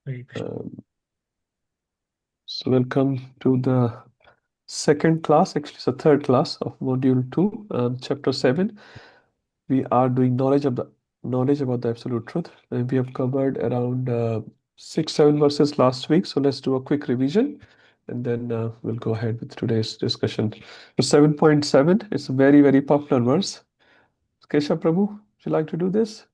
So welcome to the second class, actually it's the third class of Module 2, Chapter 7. We are doing knowledge about the Absolute Truth, and we have covered around 6-7 verses last week. So let's do a quick revision, and then we'll go ahead with today's discussion. So 7.7 is a very, very popular verse. Kesha Prabhu, would you like to do this?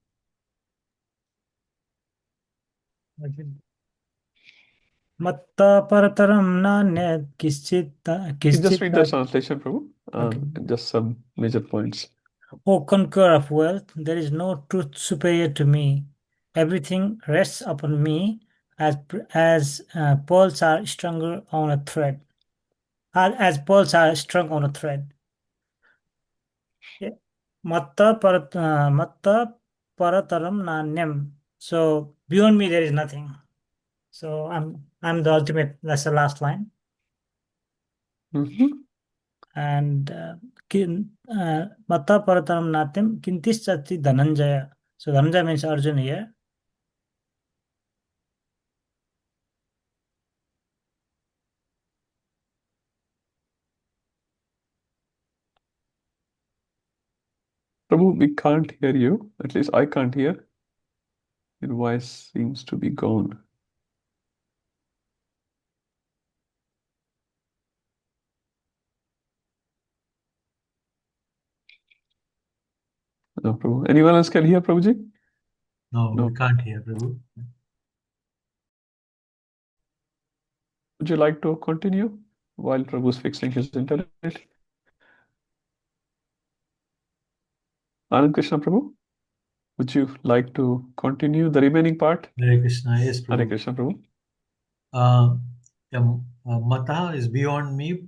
Matta parataram nanyat You just kischit read the translation, Prabhu. Okay. Just some major points. O conqueror of wealth, there is no truth superior to me. Everything rests upon me as pearls are stronger on a thread. As pearls are strung on a thread. Yeah. Matta parataram nanyam. So beyond me there is nothing. So I'm the ultimate. That's the last line. Mm-hmm. And Matta Parataram Natyam Kintischati Dhananjaya. So Dhananjaya means Arjuna here. Prabhu, we can't hear you. At least I can't hear. Your voice seems to be gone. No, Prabhu. Anyone else can hear, Prabhuji? No, No. we can't hear, Prabhu. Would you like to continue while Prabhu's fixing his internet? Anand Krishna Prabhu, would you like to continue the remaining part? Hare Krishna, yes, Prabhu. Hare Krishna Prabhu. Mata is beyond me,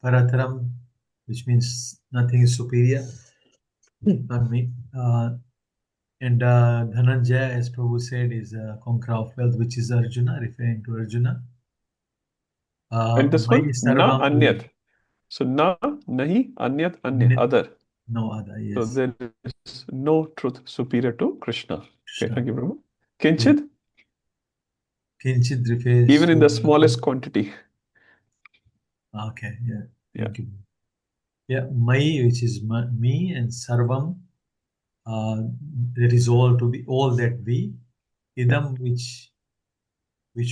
Parataram, which means nothing is superior on me. And Dhananjaya, as Prabhu said, is a conqueror of wealth, which is Arjuna, referring to Arjuna. And this Mai one, na Sarvam, anyat. So na, nahi, anyat, anya, other. no other, yes. So there is no truth superior to Krishna. Okay, Krishna. thank you, Prabhu. Kinchid, Kinchid refers even in to- the smallest quantity. Okay, yeah. Yeah. Thank you. Yeah, Mai, which is me, and Sarvam, that is all to be all that be. Idam, which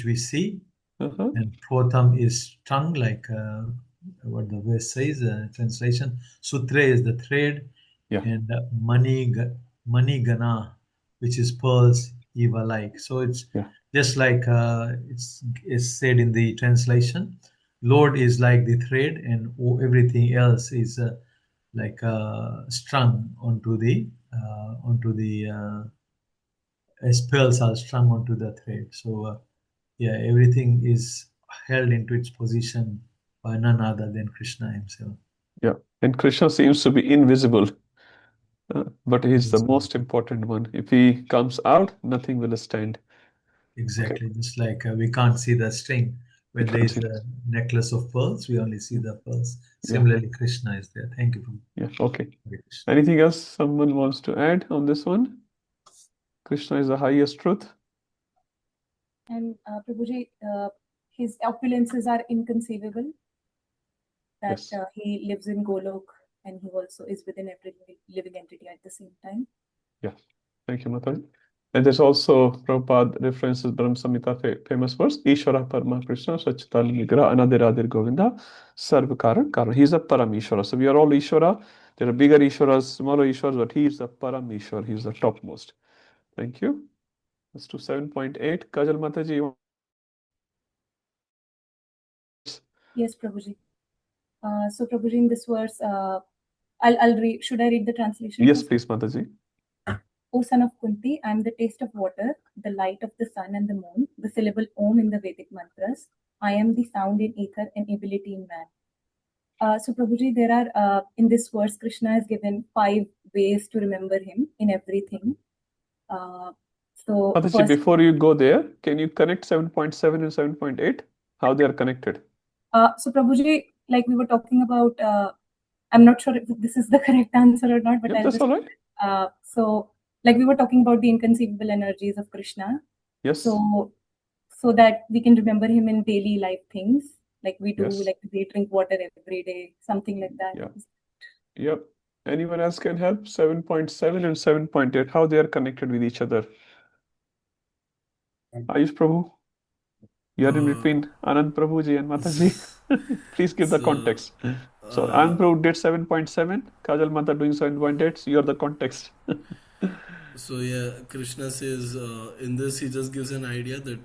we see, Uh-huh. and Protham is tongue, like what the verse says, translation. Sutra is the thread, Yeah. and mani gana, which is pearls, eva like. So it's Yeah. just like it's said in the translation. Lord is like the thread, and everything else is like strung onto the as pearls are strung onto the thread. So yeah, everything is held into its position by none other than Krishna himself. Yeah. And Krishna seems to be invisible, but he's the Yes. most important one. If he comes out, nothing will stand. Exactly. Just like we can't see the string. When We there can't is see a necklace of pearls, we only see the pearls. Yeah. Similarly, Krishna is there. Thank you. Yeah. Okay. Hare Krishna. Anything else someone wants to add on this one? Krishna is the highest truth. And Prabhuji, his opulences are inconceivable. That Yes. he lives in Golok and he also is within every living entity at the same time. Yeah. Thank you, Mataji. And there's also Prabhupada references Brahma Samhita famous verse, Ishvara Parama Krishna Sachitala Nigra Anadiradir Govinda Sarva Karan Karan. He's a Paramishwara. So we are all Ishvara. There are bigger Ishwaras, smaller Ishwaras, but he is the Paramishwar. He's the topmost. Thank you. Let's do 7.8. Kajal Mataji, you want... Yes, Prabhuji. So Prabhuji, in this verse, I'll read. Should I read the translation? Yes, first? please, Mataji. O son of Kunti, I am the taste of water, the light of the sun and the moon, the syllable Om in the Vedic mantras. I am the sound in ether and ability in man. So Prabhuji, there are in this verse, Krishna has given 5 ways to remember him in everything. So Mataji, first, before you go there, can you connect 7.7 and 7.8? How they are connected? so Prabhuji, like we were talking about, I'm not sure if this is the correct answer or not, but Yeah, I'll that's just. all right. So like we were talking about the inconceivable energies of Krishna. Yes. So so that we can remember him in daily life things, like we do, Yes. like we drink water every day, something like that. Yeah. Yep. Anyone else can help? 7.7 and 7.8, how they are connected with each other. Ayush Prabhu, you are in between Anand Prabhuji and Mataji. Please give the context. So Anand Prabhu did 7.7, Kajal Mata doing 7.8, so you're the context. So yeah, Krishna says in this he just gives an idea that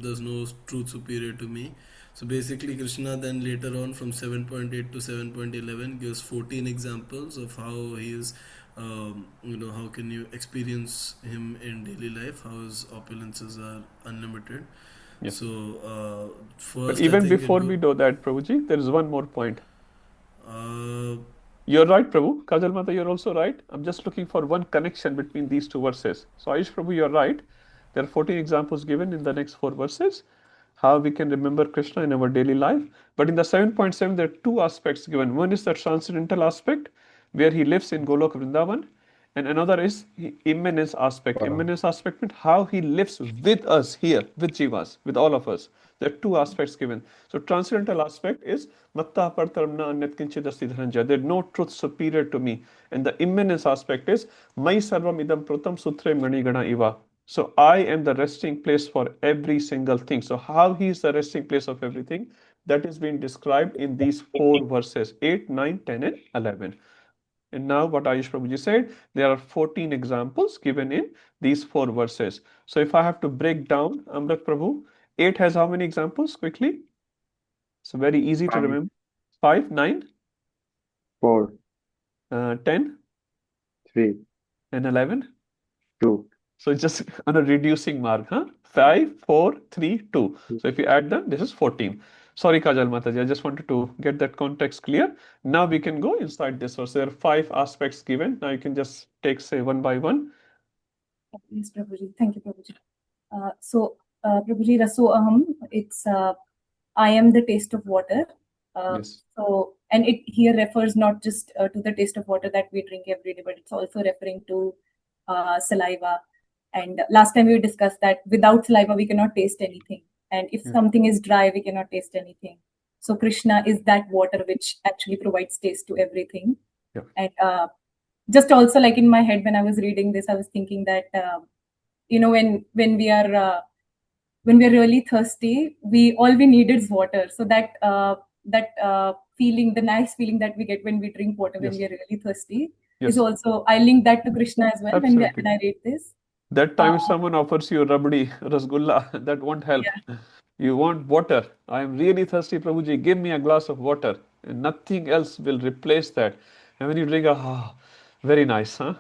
there's no truth superior to me. So basically, Krishna then later on from 7.8 to 7.11 gives 14 examples of how he is, how can you experience him in daily life, how his opulences are unlimited. Yeah. So But first, I even think before we do that, Prabhuji, there is one more point. uh, You're right, Prabhu. Kajal Mata, you're also right. I'm just looking for one connection between these two verses. So Ayush Prabhu, you're right. There are 14 examples given in the next 4 verses, how we can remember Krishna in our daily life. But in the 7.7, there are 2 aspects given. One is the transcendental aspect, where he lives in Golok Vrindavan, and another is the immanence aspect. Immanence aspect means how he lives with us here, with Jivas, with all of us. There are 2 aspects given. So transcendental aspect is Matta Partaramna Anyat Kinchidasti Dhananjaya. There is no truth superior to me. And the immanence aspect is Mai Sarvam Idam Pratam Sutre Manigana Iva. So I am the resting place for every single thing. So how he is the resting place of everything, that is being described in these 4 verses, 8, 9, 10 and 11. And now what Ayush Prabhuji said, there are 14 examples given in these 4 verses. So if I have to break down, Amrit Prabhu, 8 has how many examples quickly? It's very easy to 5, remember. 5, 9, 4, 10 3, and 11. 2. So it's just on a reducing mark, huh? 5, 4, 3, 2. So if you add them, this is 14. Sorry, Kajal Mataji, I just wanted to get that context clear. Now we can go inside this verse. There are 5 aspects given. Now you can just take, say, one by one. Yes, Prabhuji. Thank you, Prabhuji. Prabhuji, Raso Aham, it's I am the taste of water. Yes. So, and it here refers not just to the taste of water that we drink every day, but it's also referring to saliva. And last time we discussed that without saliva, we cannot taste anything. And if something is dry, we cannot taste anything. So Krishna is that water which actually provides taste to everything. Yeah. And just also like in my head when I was reading this, I was thinking that when we are really thirsty, all we need is water. So that feeling, the nice feeling that we get when we drink water when Yes. we are really thirsty, Yes. is also, I link that to Krishna as well when Absolutely. I read this. That time if someone offers you rabdi, rasgulla, that won't help. Yeah. You want water. I am really thirsty, Prabhuji. Give me a glass of water. And nothing else will replace that. And when you drink, very nice, huh?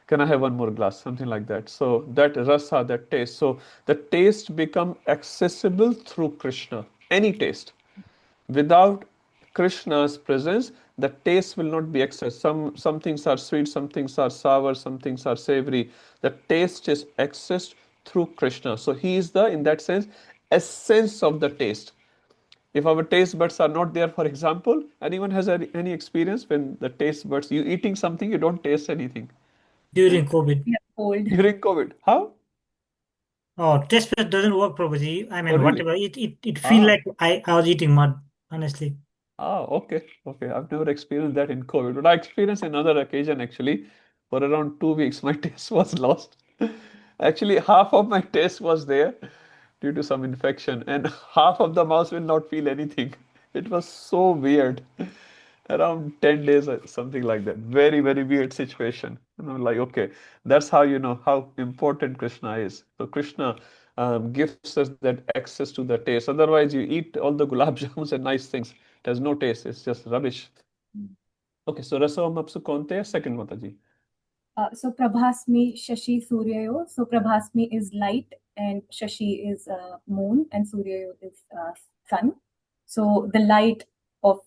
Can I have one more glass? Something like that. So that rasa, that taste. So the taste become accessible through Krishna. Any taste. Without Krishna's presence, the taste will not be accessed. Some things are sweet, some things are sour, some things are savory. The taste is accessed through Krishna. So he is the, in that sense, essence of the taste. If our taste buds are not there, for example, anyone has any experience when the taste buds, you eating something, you don't taste anything? During COVID. Yeah, cold. During COVID. How? Oh, test bed doesn't work properly. I mean, Oh, really? whatever. It feel like I was eating mud, honestly. Okay. I've never experienced that in COVID, but I experienced another occasion actually. For around 2 weeks, my taste was lost. Actually, half of my taste was there due to some infection, and half of the mouth will not feel anything. It was so weird. Around 10 days, something like that. Very, very weird situation. Like, okay, that's how you know how important Krishna is. So Krishna gives us that access to the taste. Otherwise, you eat all the gulab jamuns and nice things. It has no taste. It's just rubbish. Okay, so Rasavam Apsu Konte, second Mataji. So Prabhasmi Shashi Suryayo. So Prabhasmi is light and Shashi is moon and Suryayo is sun. So the light of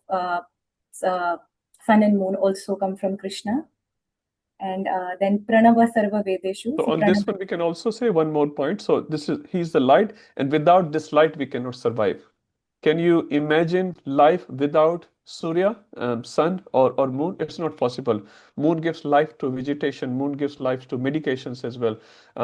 sun and moon also come from Krishna. And then Pranava Sarva Vedeshu. So on this one, we can also say one more point. So he's the light, and without this light, we cannot survive. Can you imagine life without Surya, sun, or moon, it's not possible. Moon gives life to vegetation, moon gives life to medications as well.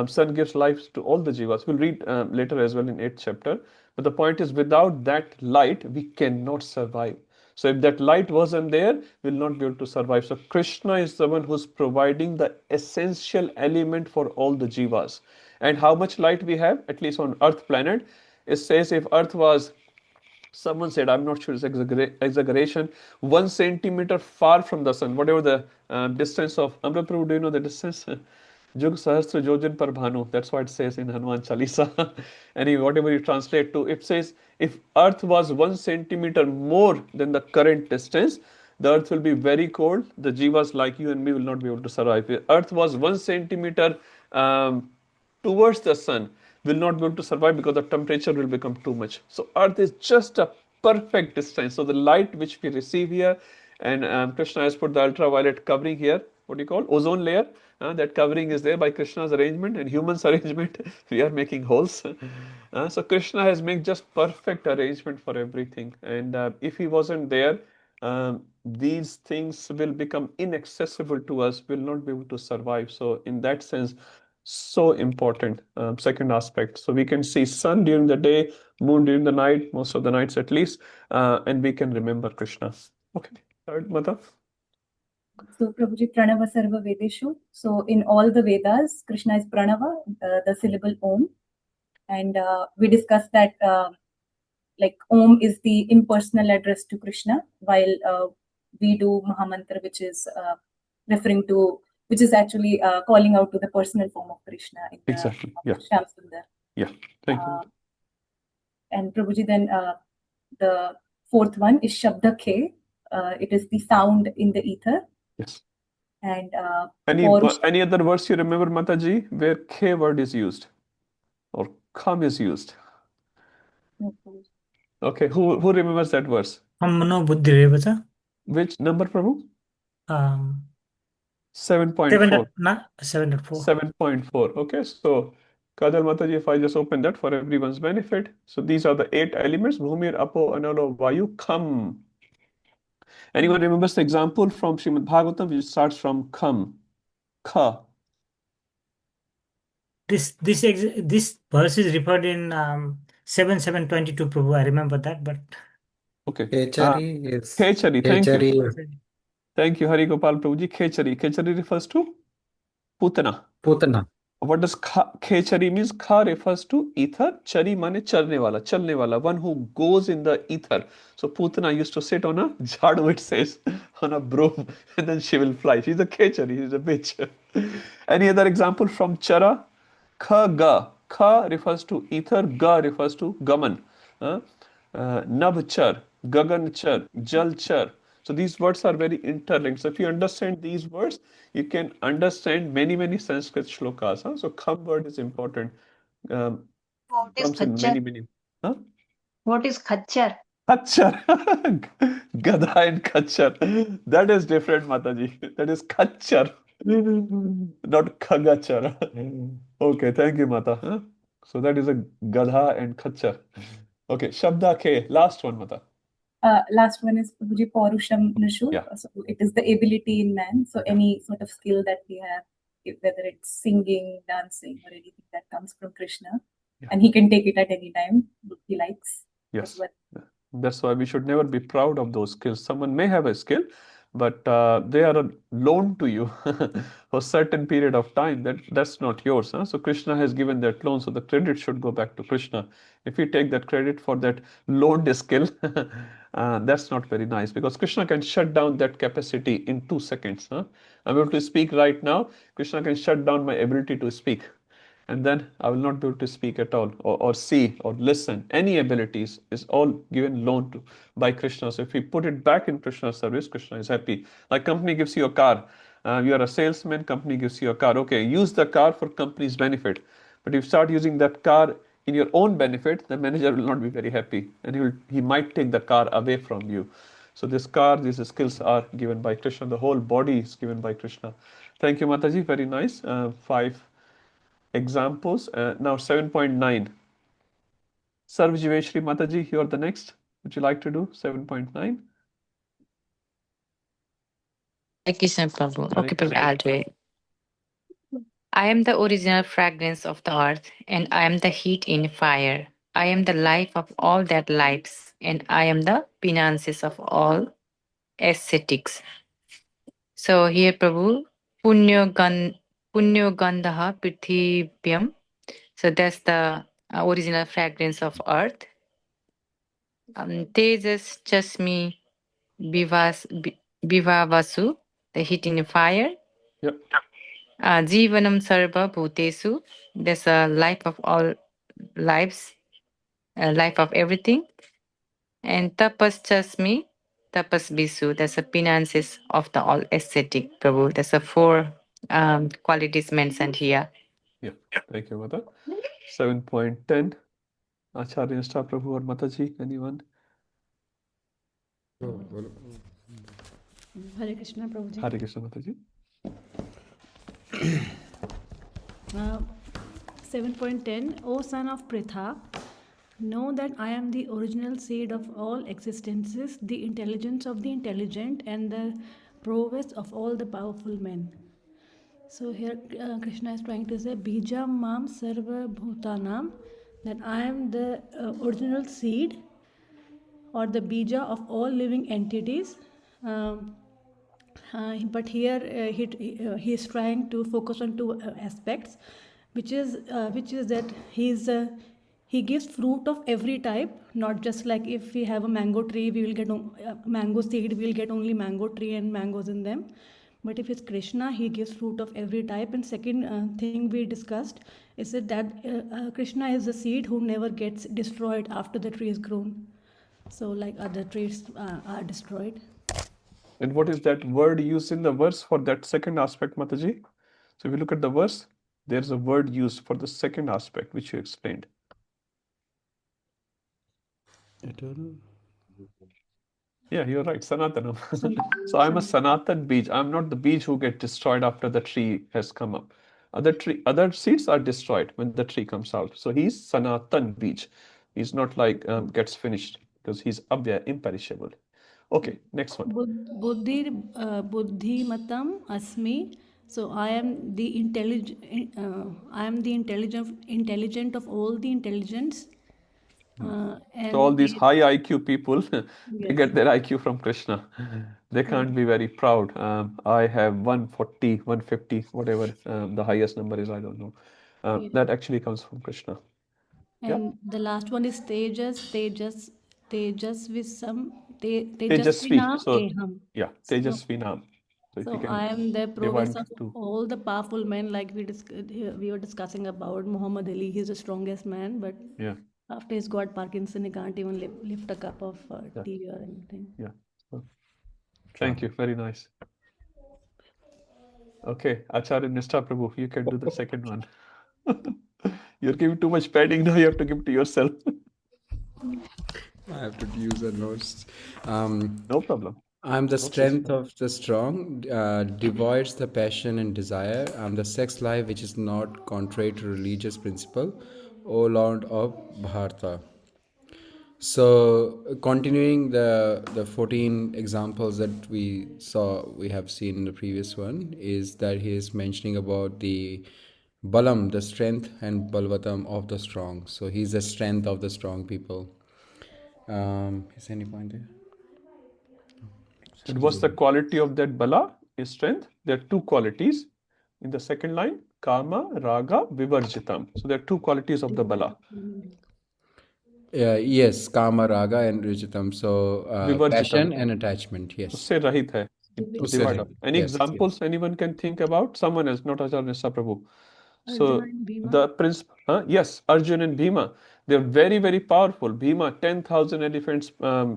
Sun gives life to all the jivas. We'll read later as well in 8th chapter. But the point is, without that light, we cannot survive. So if that light wasn't there, we'll not be able to survive. So Krishna is the one who's providing the essential element for all the jivas. And how much light we have, at least on Earth planet, it says if Earth was, someone said, I'm not sure it's exaggeration, 1 centimeter far from the sun, whatever the distance of Amra Prabhu, do you know the distance? Jug Sahasra Jojan Par Bhanu. That's what it says in Hanuman Chalisa. Anyway, whatever you translate to, it says if Earth was 1 centimeter more than the current distance, the Earth will be very cold. The jivas like you and me will not be able to survive. If Earth was 1 centimeter um, towards the sun, will not be able to survive because the temperature will become too much. So Earth is just a perfect distance. So the light which we receive here, and Krishna has put the ultraviolet covering here. What do you call ozone layer? That covering is there by Krishna's arrangement and humans' arrangement. We are making holes. So Krishna has made just perfect arrangement for everything. And if he wasn't there, these things will become inaccessible to us. Will not be able to survive. So in that sense, so important. Second aspect. So we can see sun during the day, moon during the night, most of the nights at least, and we can remember Krishna. Okay, third Mata. So Prabhuji, Pranava Sarva Vedeshu. So in all the Vedas, Krishna is Pranava, the syllable Om. And we discussed that like Om is the impersonal address to Krishna, while we do Mahamantra, which is referring to, which is actually calling out to the personal form of Krishna in the Exactly. Yeah. Shyam Sundar. Yeah. Thank you. And Prabhuji, then the fourth one is Shabda Khe. It is the sound in the ether. Yes. And any other verse you remember, Mataji, where K word is used or Kham is used? Okay, who remembers that verse? Mano buddhi reva. Which number, Prabhu? 7.4. 7.4. 7.4. Okay, so Kadal Mataji, if I just open that for everyone's benefit. So these are the 8 elements. Bhumir, Apo, Analo, Vayu, Kham. Anyone remembers the example from Srimad Bhagavatam which starts from Kham? Kha. This verse is referred in 7:22, Prabhu. I remember that, but okay. Khechari is Khechari, thank you. Khechari. Thank you, Hari Gopal Prabhuji. Khechari. Khechari refers to Putana. Putana. What does Khechari means? Kha refers to ether. Chari mane charne wala, chalne wala, one who goes in the ether. So Putana used to sit on a jhadu, it says, on a broom, and then she will fly. She's a Khechari, she's a bitch. Any other example from Chara? Kha ga. Kha refers to ether, ga refers to gaman. Nab char, gagan char, jal char. So these words are very interlinked. So if you understand these words, you can understand many Sanskrit shlokas. So kham word is important. What is Comes in khachar? many. Huh? What is khachar? Khachar. Gada and khachar. That is different, Mataji. That is khachar. Not khagachar. Okay, thank you, Mata. So that is a Gadha and khachar. Okay, Shabda K. Last one, Mata. Last one is Prabhuji Paurusham Nishu. Yeah. So it is the ability in man. So any sort of skill that we have, whether it's singing, dancing, or anything that comes from Krishna, and he can take it at any time he likes. Yes. That's why we should never be proud of those skills. Someone may have a skill, but they are a loan to you for a certain period of time. That's not yours. So Krishna has given that loan, so the credit should go back to Krishna. If you take that credit for that loaned skill, that's not very nice, because Krishna can shut down that capacity in 2 seconds. I'm able to speak right now. Krishna can shut down my ability to speak, and then I will not be able to speak at all, or see or listen. Any abilities is all given loan to by Krishna. So if we put it back in Krishna's service, Krishna is happy. Like company gives you a car, you are a salesman, company gives you a car. Okay, use the car for company's benefit. But if you start using that car in your own benefit, the manager will not be very happy, and he might take the car away from you. So this car, these skills are given by Krishna. The whole body is given by Krishna. Thank you, Mataji. Very nice. 5 examples. Now 7.9. Sarvjiveshri Mataji, you are the next. Would you like to do 7.9? Krishna Prabhu. Hare Okay, Prabhu, Krishna. I'll do it. I am the original fragrance of the earth, and I am the heat in fire. I am the life of all that lives, and I am the penances of all ascetics. So here, Prabhu, Punyo Gandha Prithibhyam. So that's the original fragrance of earth. Tejas Chasmi Vivavasu, the heat in fire. Yep. Jivanam Sarva Bhutesu, there's a life of all lives, a life of everything. And Tapas Chasmi, Tapas Bisu, there's a penances of the all ascetic, Prabhu. There's a four qualities mentioned here. Yeah. Thank you, Mata. 7.10. Acharya Nishta Prabhu or Mataji, anyone? Hare Krishna, Prabhuji. Hare Krishna, Mataji. 7.10 O son of Pritha, know that I am the original seed of all existences, the intelligence of the intelligent, and the prowess of all the powerful men. So here Krishna is trying to say Bijam Mam Sarva Bhutanam, that I am the original seed or the bija of all living entities. But here he is trying to focus on two aspects, which is that he gives fruit of every type, not just like if we have a mango tree, we will get mango seed, we will get only mango tree and mangoes in them. But if it's Krishna, he gives fruit of every type. And second thing we discussed is that Krishna is the seed who never gets destroyed after the tree is grown. So like other trees are destroyed. And what is that word used in the verse for that second aspect, Mataji? So if you look at the verse, there's a word used for the second aspect, which you explained. Eternal. Yeah, you're right, Sanatanam. So I'm a Sanatan beej. I'm not the beej who get destroyed after the tree has come up. Other seeds are destroyed when the tree comes out. So he's Sanatan beej. He's not like gets finished because he's abhyaya, imperishable. Okay, next one. Buddhi matam asmi. So I am the intelligent of all the intelligence. And So all these high IQ people, they yes. get their IQ from Krishna. They can't be very proud. I have 140, 150, whatever the highest number is, I don't know. Yeah. That actually comes from Krishna. And the last one is Tejas with some Tejasvi. So Eham. yeah, Tejasvi Naam. So if you So can I am the divide prowess into of two. all the powerful men, like we were discussing about Muhammad Ali. He's the strongest man, but Yeah, after he's got Parkinson, he can't even lift a cup of tea or anything. yeah. So, thank you. Very nice. Okay, Acharya Nishta Prabhu, you can do the second one. You're giving too much padding now. You have to give to yourself. I have to use the notes. No problem. I'm the Notes is strength fine. of the strong, divides the passion and desire. I'm the sex life which is not contrary to religious principle, O Lord of Bharata. So, continuing the 14 examples that we have seen in the previous one, is that he is mentioning about the Balam, the strength, and Balvatam of the strong. So, he's the strength of the strong people. Is any point there? And what's the quality of that bala? Is strength. There are two qualities. In the second line, kama, raga, vivarjitam. So there are two qualities of the bala. Yes, Kama, Raga, and Rijitam. So, passion Vivarjitam. and attachment. Yes. Usse rahit hai. Usse Divide rahit. up. Any Yes, examples anyone can think about? Someone else, not Acharya Nishta Prabhu. Arjuna So and Bhima. the principle, yes, Arjun and Bhima, they're very, very powerful. Bhima, 10,000 elephants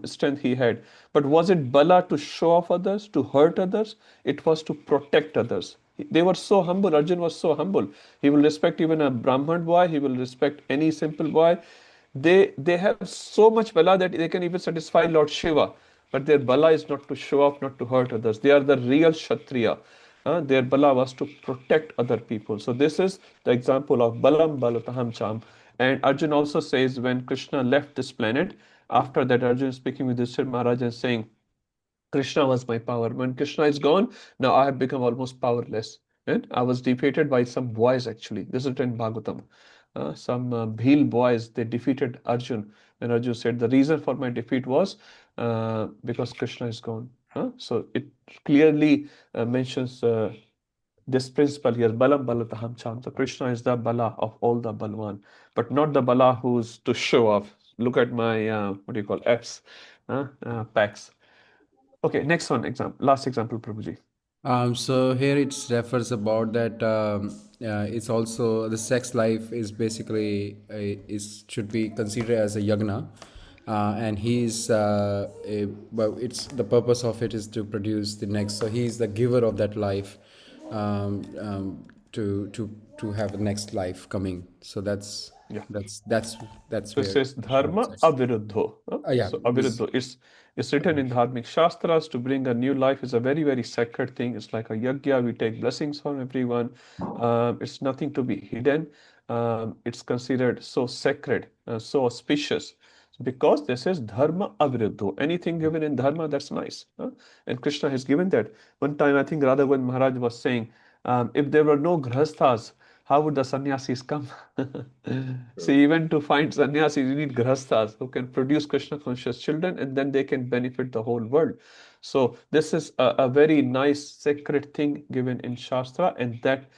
strength he had. But was it bala to show off others, to hurt others? It was to protect others. They were so humble. Arjun was so humble. He will respect even a Brahman boy. He will respect any simple boy. They have so much bala that they can even satisfy Lord Shiva. But their bala is not to show off, not to hurt others. They are the real Kshatriya. Their bala was to protect other people. So this is the example of balam balataham cham. And Arjun also says when Krishna left this planet, after that Arjun is speaking with Yudhishthira Maharaj and saying, Krishna was my power. When Krishna is gone, now I have become almost powerless. And I was defeated by some boys actually. This is in Bhagavatam. Some Bhil boys, they defeated Arjun. And Arjun said, the reason for my defeat was because Krishna is gone. So it clearly mentions this principle here, Balam Balataham Cham. So Krishna is the Bala of all the Balwan, but not the Bala who's to show off. Look at my, what do you call, Fs, packs. Okay, next one, last example, Prabhuji. So here it refers about that it's also the sex life is basically is should be considered as a yagna, and he's well, it's the purpose of it is to produce the next. So he's the giver of that life, to have the next life coming. So that's Yeah. that's So it where says dharma aviruddho. yeah, So aviruddho it's written in Dharmic Shastras to bring a new life is a very, very sacred thing. It's like a yajna. We take blessings from everyone. It's nothing to be hidden. It's considered so sacred, so auspicious. Because this is dharma aviruddho. Anything given in dharma, that's nice. And Krishna has given that. One time, I think Radha Govind Maharaj was saying, if there were no grahasthas, how would the sannyasis come? See, even to find sannyasis, you need grahasthas who can produce Krishna conscious children and then they can benefit the whole world. So, this is a very nice sacred thing given in Shastra, and that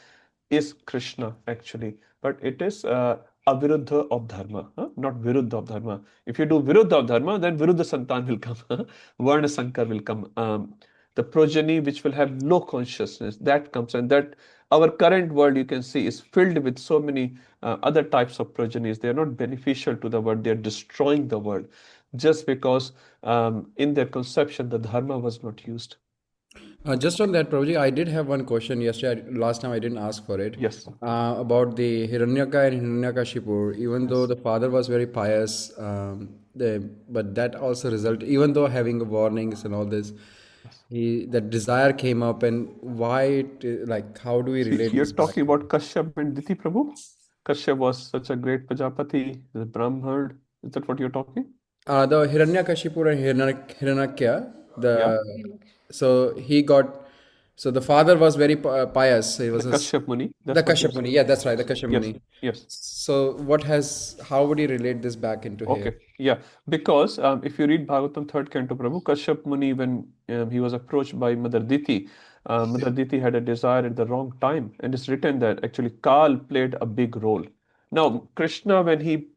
is Krishna actually. But it is aviruddha of dharma, not viruddha of dharma. If you do viruddha of dharma, then viruddha santan will come, Varna Sankar will come. The progeny which will have low consciousness, that comes, and that our current world you can see is filled with so many other types of progenies. They are not beneficial to the world, they are destroying the world just because in their conception the dharma was not used. Just on that, Prabhuji, I did have one question yesterday. Last time I didn't ask for it. Yes. About the Hiranyaka and Hiranyakashipu. Even though the father was very pious, but that also resulted, even though having warnings and all this, that desire came up, and why it, like, how do we relate You're this back? talking about Kashyap and Diti Prabhu? Kashyap was such a great Prajapati, the Brahman. Is that what you're talking? The Hiranyakashipu and Hiranyakya, so he got, so the father was very pious. He was The Kashyap Muni. the That's what you're Kashyap Muni. saying. Yeah, that's right, the Kashyap Yes, Muni. yes. So how would you relate this back into here? Okay, yeah, because if you read Bhagavatam 3rd Canto, Prabhu, Kashyap Muni, when he was approached by Mother Diti, Mother Diti had a desire at the wrong time, and it's written that actually Kal played a big role. Now, Krishna, when he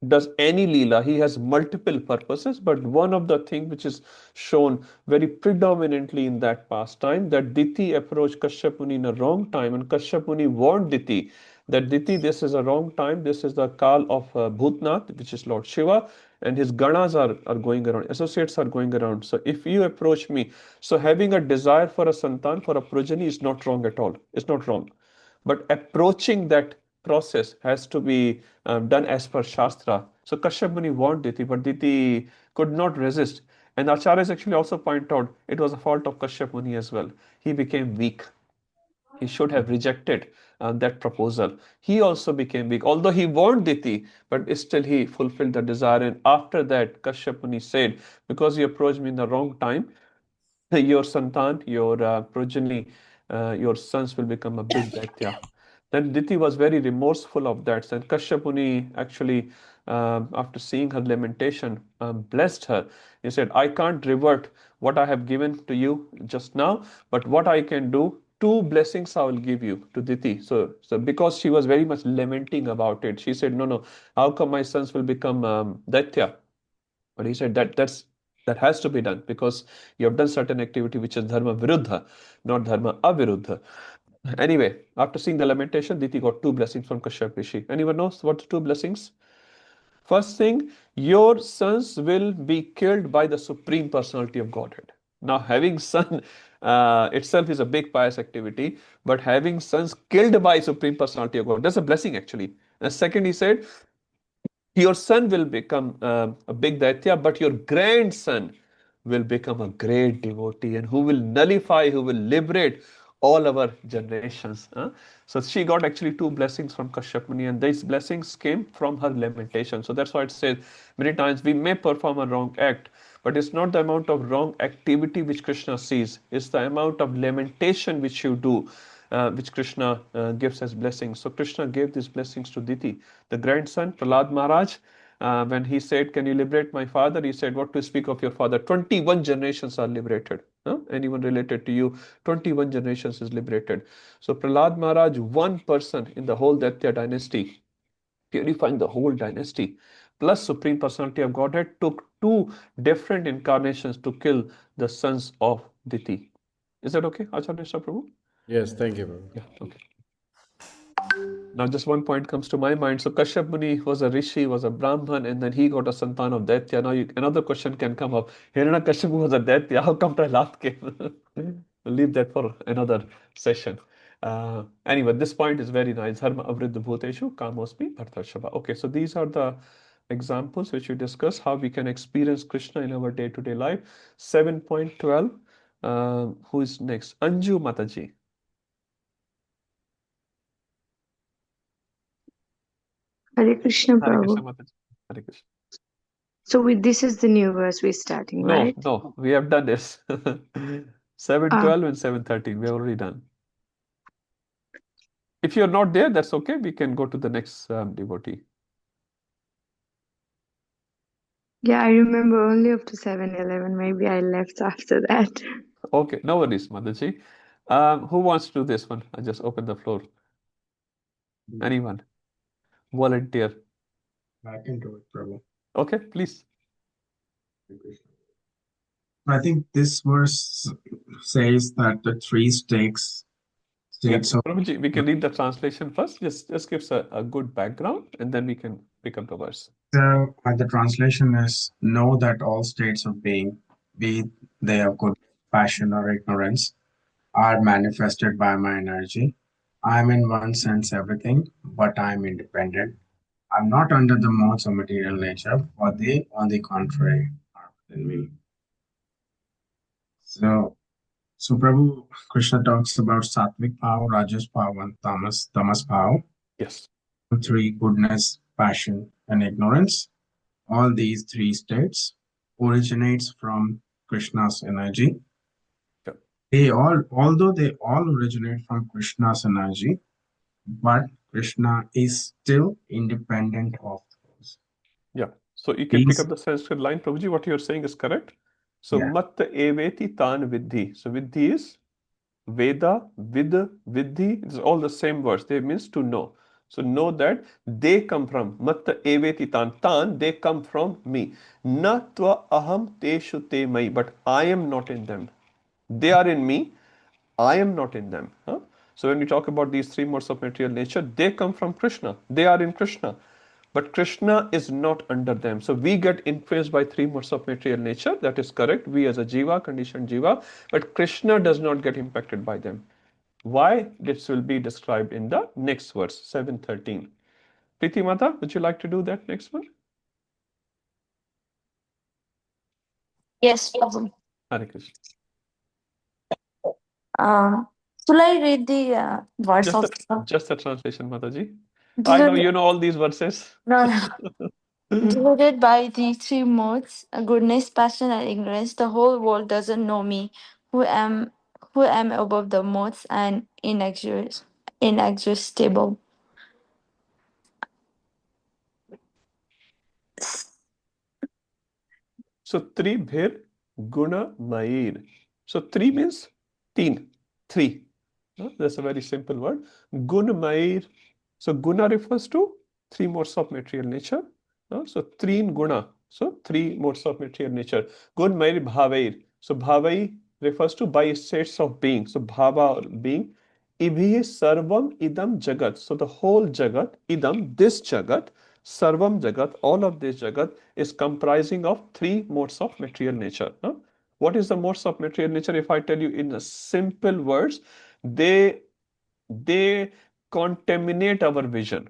does any Leela, he has multiple purposes, but one of the things which is shown very predominantly in that pastime, that Diti approached Kashyap Muni in a wrong time, and Kashyap Muni warned Diti that Diti, this is a wrong time, this is the Kal of Bhutnath, which is Lord Shiva, and his Ganas are going around, associates are going around. So if you approach me, so having a desire for a Santan, for a progeny is not wrong at all. It's not wrong. But approaching that process has to be done as per Shastra. So Kashyap Muni warned Diti, but Diti could not resist. And Acharyas actually also point out it was a fault of Kashyap Muni as well. He became weak. He should have rejected that proposal. He also became weak, although he warned Diti, but still he fulfilled the desire. And after that, Kashyap Muni said, because you approached me in the wrong time, your santan, your progeny, your sons will become a big daitya. Then Diti was very remorseful of that. And Kashyap Muni actually, after seeing her lamentation, blessed her. He said, I can't revert what I have given to you just now, but what I can do, two blessings I will give you to Diti. So because she was very much lamenting about it, she said, no, how come my sons will become daitya? But he said that has to be done because you have done certain activity which is dharma viruddha, not dharma aviruddha. Anyway, after seeing the lamentation, Diti got two blessings from Kashyap Rishi. Anyone knows what the two blessings? First thing, your sons will be killed by the Supreme Personality of Godhead. Now, having son itself is a big pious activity, but having sons killed by Supreme Personality of God, that's a blessing actually. And second, he said, your son will become a big daitya, but your grandson will become a great devotee and who will nullify, who will liberate all our generations. So she got actually 2 blessings from Kashyap Muni, and these blessings came from her lamentation. So that's why it says many times we may perform a wrong act, but it's not the amount of wrong activity which Krishna sees, it's the amount of lamentation which you do, which Krishna gives as blessings. So Krishna gave these blessings to Diti. The grandson, Prahlad Maharaj, when he said, "Can you liberate my father?" He said, "What to speak of your father? 21 generations are liberated. Anyone related to you, 21 generations is liberated." So Prahlad Maharaj, one person in the whole Daitya dynasty, purifying the whole dynasty, plus Supreme Personality of Godhead, took 2 different incarnations to kill the sons of Diti. Is that okay, Acharya Prabhu? Yes, thank you, Prabhu. Yeah, okay. Now, just one point comes to my mind. So, Kashyap Muni was a rishi, was a Brahman, and then he got a santan of Daitya. Now, another question can come up. Hiranyakashipu was a Daitya. How come Prahlad came? We'll leave that for another session. Anyway, this point is very nice. Dharma avriddha bhuteshu kamosmi bhartarshava. Okay, so these are the examples which we discuss how we can experience Krishna in our day-to-day life. 7.12. Who is next? Anju Mataji. Hare Krishna, Hare Prabhu. Krishna Mataji. Hare Krishna. So with this is the new verse we're starting, right? No, we have done this. 7:12 and 7:13, we have already done. If you're not there, that's okay. We can go to the next devotee. Yeah, I remember only up to 7:11. Maybe I left after that. Okay, no worries, Mataji. Who wants to do this one? I just open the floor. Anyone? Volunteer. I can do it, Prabhu. Okay, please. I think this verse says that the three states of Prabhuji, we can read the translation first. Just gives a good background, and then we can pick up the verse. the translation is, know that all states of being, be they of good passion or ignorance, are manifested by my energy. I'm in one sense everything, but I'm independent. I'm not under the modes of material nature, for they, on the contrary, are within me. So Prabhu, Krishna talks about Sattvic Bhav, Rajas Bhav, and Tamas Bhav. Yes. 3, goodness, passion, and ignorance. All these 3 states originates from Krishna's energy. Although they all originate from Krishna's energy, but Krishna is still independent of those. Yeah. So you can pick up the Sanskrit line, Prabhuji. What you're saying is correct. So mat eveti tan vidhi. So vidhi is Veda, vidhi. It's all the same words. They means to know. So know that they come from matta eveti tan, they come from me. Na tva aham teshu te mai, but I am not in them. They are in me, I am not in them. So when we talk about these 3 modes of material nature, they come from Krishna. They are in Krishna. But Krishna is not under them. So we get influenced by 3 modes of material nature. That is correct. We as a jiva, conditioned jiva. But Krishna does not get impacted by them. Why? This will be described in the next verse, 7:13. Priti Mata, would you like to do that next one? Yes, Prabhu. Hare Krishna. Shall I read the verse Just the translation, Mataji. I Divided- know you know all these verses. No, divided by the 3 modes, goodness, passion, and ignorance, the whole world doesn't know me, who am above the modes and inexhaustible. So Tribhir Guna Mair. So 3 means teen, 3. That's a very simple word. Guna Mair. So Guna refers to 3 modes of material nature. So Treen Guna. So 3 modes of material nature. Gun Mair Bhavair. So Bhavai refers to by states of being. So Bhava being. Ibhi Sarvam Idam Jagat. So the whole Jagat, Idam, this Jagat, Sarvam Jagat, all of this Jagat is comprising of 3 modes of material nature. What is the modes of material nature? If I tell you in a simple words, they contaminate our vision.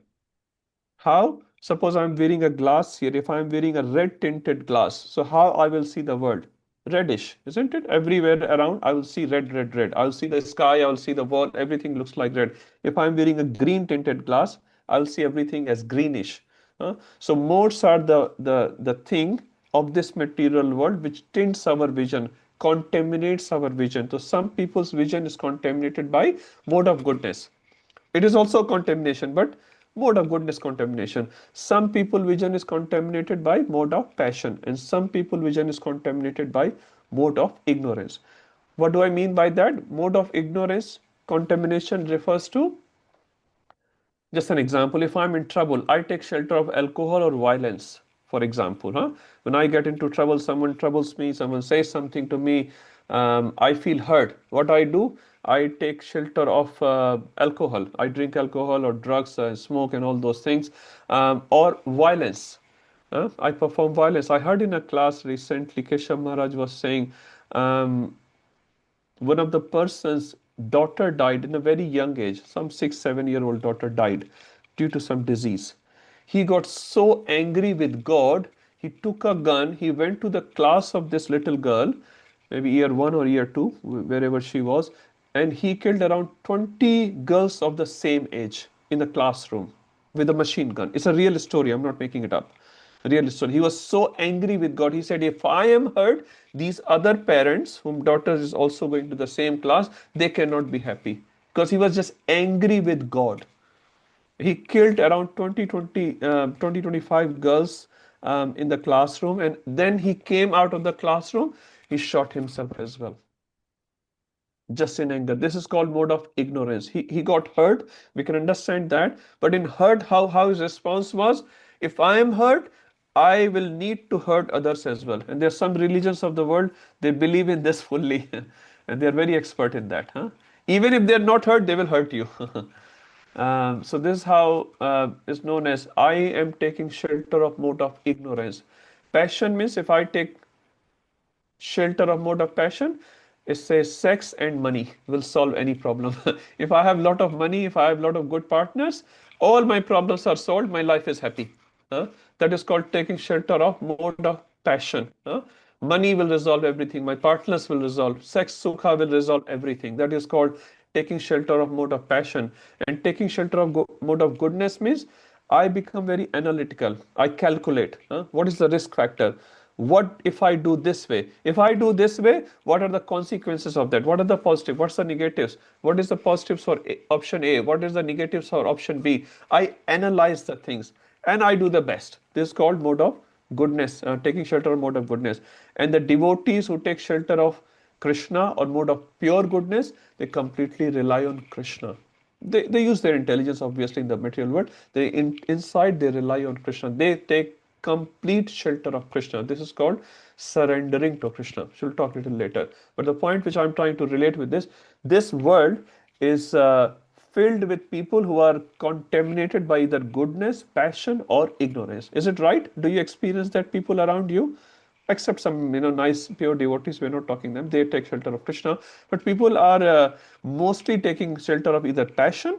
How? Suppose I'm wearing a glass here. If I'm wearing a red tinted glass, so how I will see the world? reddish, isn't it? Everywhere around, I will see red, red, red. I'll see the sky, I'll see the wall, everything looks like red. If I'm wearing a green tinted glass, I'll see everything as greenish. So modes are the thing of this material world which tints our vision, contaminates our vision. So some people's vision is contaminated by mode of goodness. It is also contamination, but mode of goodness contamination. Some people vision is contaminated by mode of passion, and some people vision is contaminated by mode of ignorance. What do I mean by that? Mode of ignorance contamination refers to, just an example, if I'm in trouble, I take shelter of alcohol or violence, for example. When I get into trouble, someone troubles me, someone says something to me, I feel hurt. What I do, I take shelter of alcohol. I drink alcohol or drugs, smoke, and all those things, or violence. I perform violence. I heard in a class recently, Keshav Maharaj was saying, one of the person's daughter died in a very young age. Some 6 7 year old daughter died due to some disease. He got so angry with God, he took a gun, he went to the class of this little girl, maybe year 1 or year 2, wherever she was, and he killed around 20 girls of the same age in the classroom with a machine gun. It's a real story, I'm not making it up. Real story. He was so angry with God. He said, if I am hurt, these other parents, whom daughter is also going to the same class, they cannot be happy. Because he was just angry with God. He killed around 25 girls in the classroom. And then he came out of the classroom. He shot himself as well, just in anger. This is called mode of ignorance. He got hurt. We can understand that. But in hurt, how his response was, if I am hurt, I will need to hurt others as well. And there are some religions of the world, they believe in this fully. And they're very expert in that. Even if they're not hurt, they will hurt you. So this is how is known as I am taking shelter of mode of ignorance. Passion means if I take shelter of mode of passion, it says sex and money will solve any problem. If I have a lot of money, if I have a lot of good partners, all my problems are solved, my life is happy. That is called taking shelter of mode of passion. Money will resolve everything, my partners will resolve, sex sukha will resolve everything. That is called taking shelter of mode of passion. And taking shelter of mode of goodness means I become very analytical. I calculate. What is the risk factor? What if I do this way? If I do this way, what are the consequences of that? What are the positives? What's the negatives? What is the positives for option A? What is the negatives for option B? I analyze the things and I do the best. This is called mode of goodness, taking shelter of mode of goodness. And the devotees who take shelter of Krishna or mode of pure goodness, they completely rely on Krishna. They use their intelligence obviously in the material world. Inside they rely on Krishna. They take complete shelter of Krishna. This is called surrendering to Krishna. She'll talk a little later. But the point which I'm trying to relate with this world is filled with people who are contaminated by either goodness, passion, or ignorance. Is it right? Do you experience that people around you? Except some nice pure devotees, we're not talking them, they take shelter of Krishna, but people are mostly taking shelter of either passion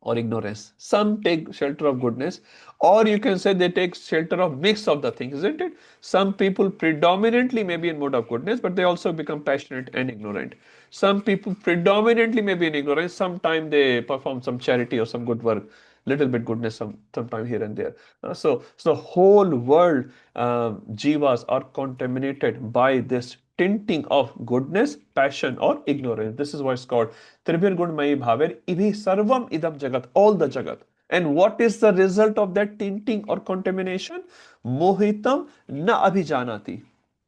or ignorance. Some take shelter of goodness, or you can say they take shelter of mix of the things, isn't it? Some people predominantly may be in mode of goodness, but they also become passionate and ignorant. Some people predominantly may be in ignorance, sometime they perform some charity or some good work, little bit goodness sometime here and there. So the whole world, jivas are contaminated by this tinting of goodness, passion, or ignorance. This is why it's called Tribhir Gunmayi Bhaver Ibi Sarvam Idam Jagat, all the Jagat. And what is the result of that tinting or contamination? Mohitam na abhijanati.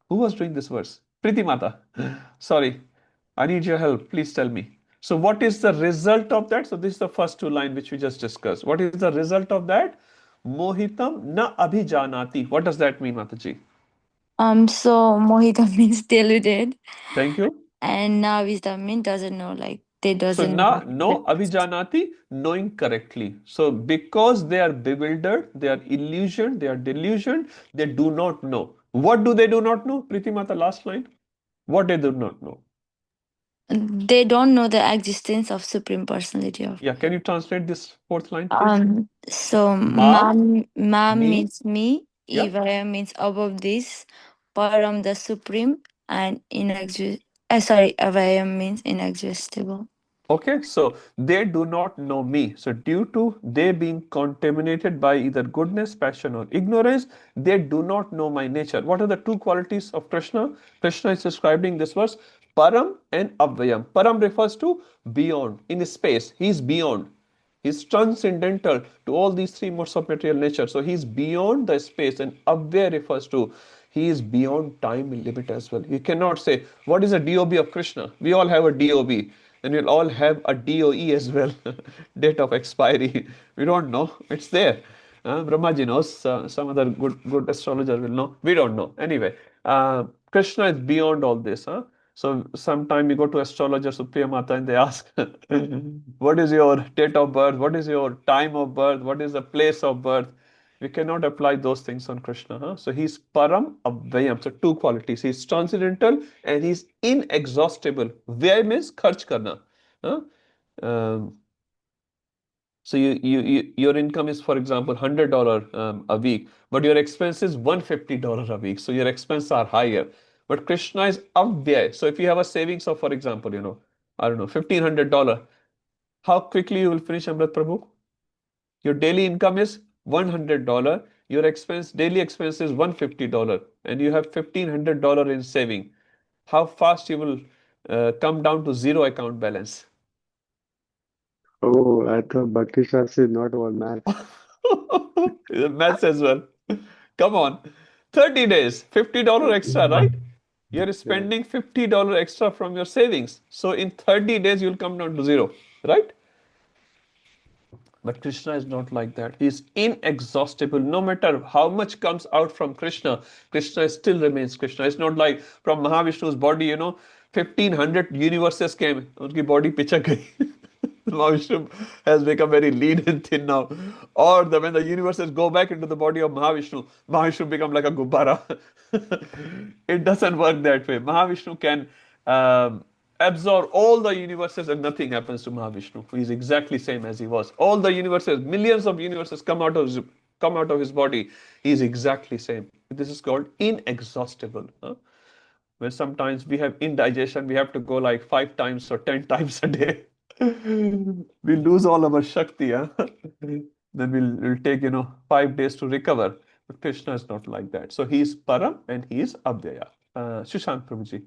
Who was doing this verse? Priti Mata. Sorry, I need your help. Please tell me. So what is the result of that? So this is the first two lines which we just discussed. What is the result of that? Mohitam na abhijanati. What does that mean, Mataji? So Mohita means deluded. Thank you. And na wisdom means doesn't know, like they doesn't know. So no abhijanati, knowing correctly. So because they are bewildered, they are illusioned, they are delusioned, they do not know. What do they do not know? Priti Mata, last line. What they do not know? They don't know the existence of Supreme Personality of. Yeah, can you translate this fourth line, please? So Ma ma me. means me, Yeah. Ivaya means above this, Param the Supreme, and avayam means inexhaustible. Okay, so they do not know me. So due to they being contaminated by either goodness, passion, or ignorance, they do not know my nature. What are the two qualities of Krishna? Krishna is describing this verse, Param and Avyayam. Param refers to beyond, in space. He is beyond. He's transcendental to all these three modes of material nature. So he's beyond the space, and Avya refers to he is beyond time limit as well. You cannot say, what is a DOB of Krishna? We all have a DOB, and we'll all have a DOE as well, date of expiry. We don't know. It's there. Brahmaji knows. Some other good astrologer will know. We don't know. Anyway, Krishna is beyond all this. So sometime you go to astrologer Supriya Mata and they ask, what is your date of birth? What is your time of birth? What is the place of birth? We cannot apply those things on Krishna. So he's Param Avyayam. So two qualities. He's transcendental and he's inexhaustible. Vyay means kharch karna. Huh? Um, so your income is, for example, $100 a week, but your expense is $150 a week. So your expenses are higher. But Krishna is Avyay. So if you have a savings of, for example, I don't know, $1,500, how quickly you will finish, Amrit Prabhu? Your daily income is $100. Your daily expense is $150, and you have $1,500 in saving. How fast you will come down to zero account balance? Oh, I thought Bhakti Shastri is not about maths. Maths as well. Come on. 30 days, $50 extra, right? You're Yeah. spending $50 extra from your savings. So in 30 days, you'll come down to zero, right? But Krishna is not like that. He is inexhaustible. No matter how much comes out from Krishna, Krishna still remains Krishna. It's not like from Mahavishnu's body, 1500 universes came. Unki body pichak gayi. Mahavishnu has become very lean and thin now. Or when the universes go back into the body of Mahavishnu, Mahavishnu become like a gubbara. It doesn't work that way. Mahavishnu can absorb all the universes and nothing happens to Mahavishnu. He is exactly same as he was. All the universes, millions of universes come out of his body. He is exactly same. This is called inexhaustible. Where sometimes we have indigestion, we have to go like 5 times or 10 times a day. We lose all our Shakti. Then we'll take 5 days to recover. But Krishna is not like that. So he is Param and he is Abhyaya. Shushank Prabhuji.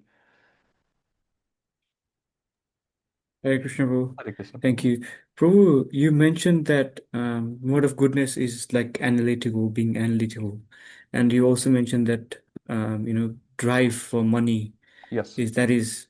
Hare Krishna, Prabhu. Hare Krishna. Thank you. Prabhu, you mentioned that mode of goodness is like analytical, being analytical. And you also mentioned that, drive for money Yes. that is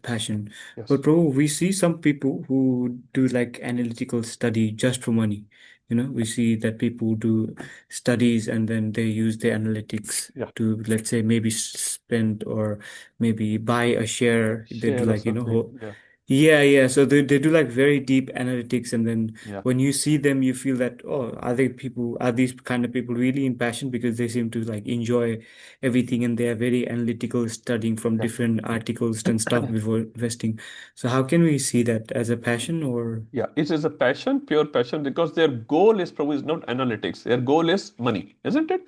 passion. Yes. But Prabhu, we see some people who do like analytical study just for money. We see that people do studies and then they use their analytics Yeah. to, let's say, maybe spend or maybe buy a share. They do Share or like, something. yeah. So they do like very deep analytics, and then Yeah. when you see them, you feel that, oh, are these kind of people really in passion? Because they seem to like enjoy everything and they are very analytical, studying from different articles and stuff before investing. So how can we see that as a passion or? Yeah, it is a passion, pure passion, because their goal is probably not analytics. Their goal is money, isn't it?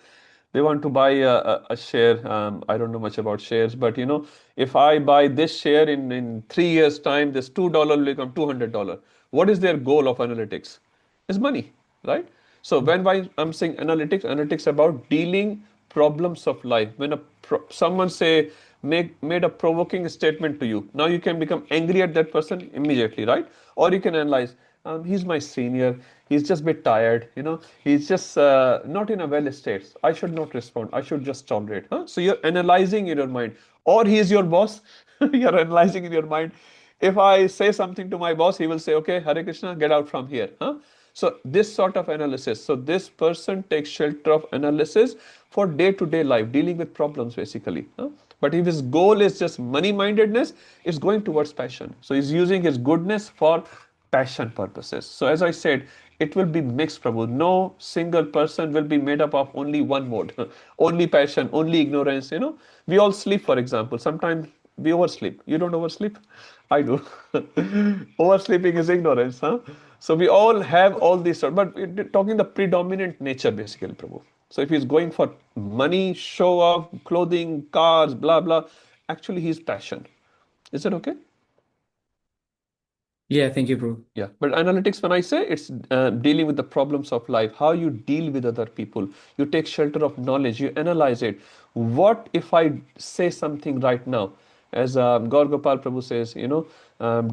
They want to buy a share. I don't know much about shares, but if I buy this share in 3 years' time, this $2 will become $200. What is their goal of analytics? Is money, right? So when I'm saying analytics about dealing problems of life. When someone say made a provoking statement to you, now you can become angry at that person immediately, right? Or you can analyze, he's my senior, he's just a bit tired, he's just not in a well state. I should not respond. I should just tolerate. So you're analyzing in your mind. Or he is your boss. You're analyzing in your mind. If I say something to my boss, he will say, okay, Hare Krishna, get out from here. So this sort of analysis. So this person takes shelter of analysis for day-to-day life, dealing with problems basically. But if his goal is just money-mindedness, it's going towards passion. So he's using his goodness for passion purposes. So as I said, it will be mixed, Prabhu. No single person will be made up of only one mode, only passion, only ignorance. We all sleep, for example. Sometimes we oversleep. You don't oversleep? I do. Oversleeping is ignorance. So we all have all these, but we're talking the predominant nature, basically, Prabhu. So if he's going for money, show off, clothing, cars, blah, blah, actually he's passion. Is that okay? Yeah, thank you, bro. Yeah, but analytics, when I say, it's dealing with the problems of life, how you deal with other people. You take shelter of knowledge, you analyze it. What if I say something right now? As Gaur Gopal Prabhu says,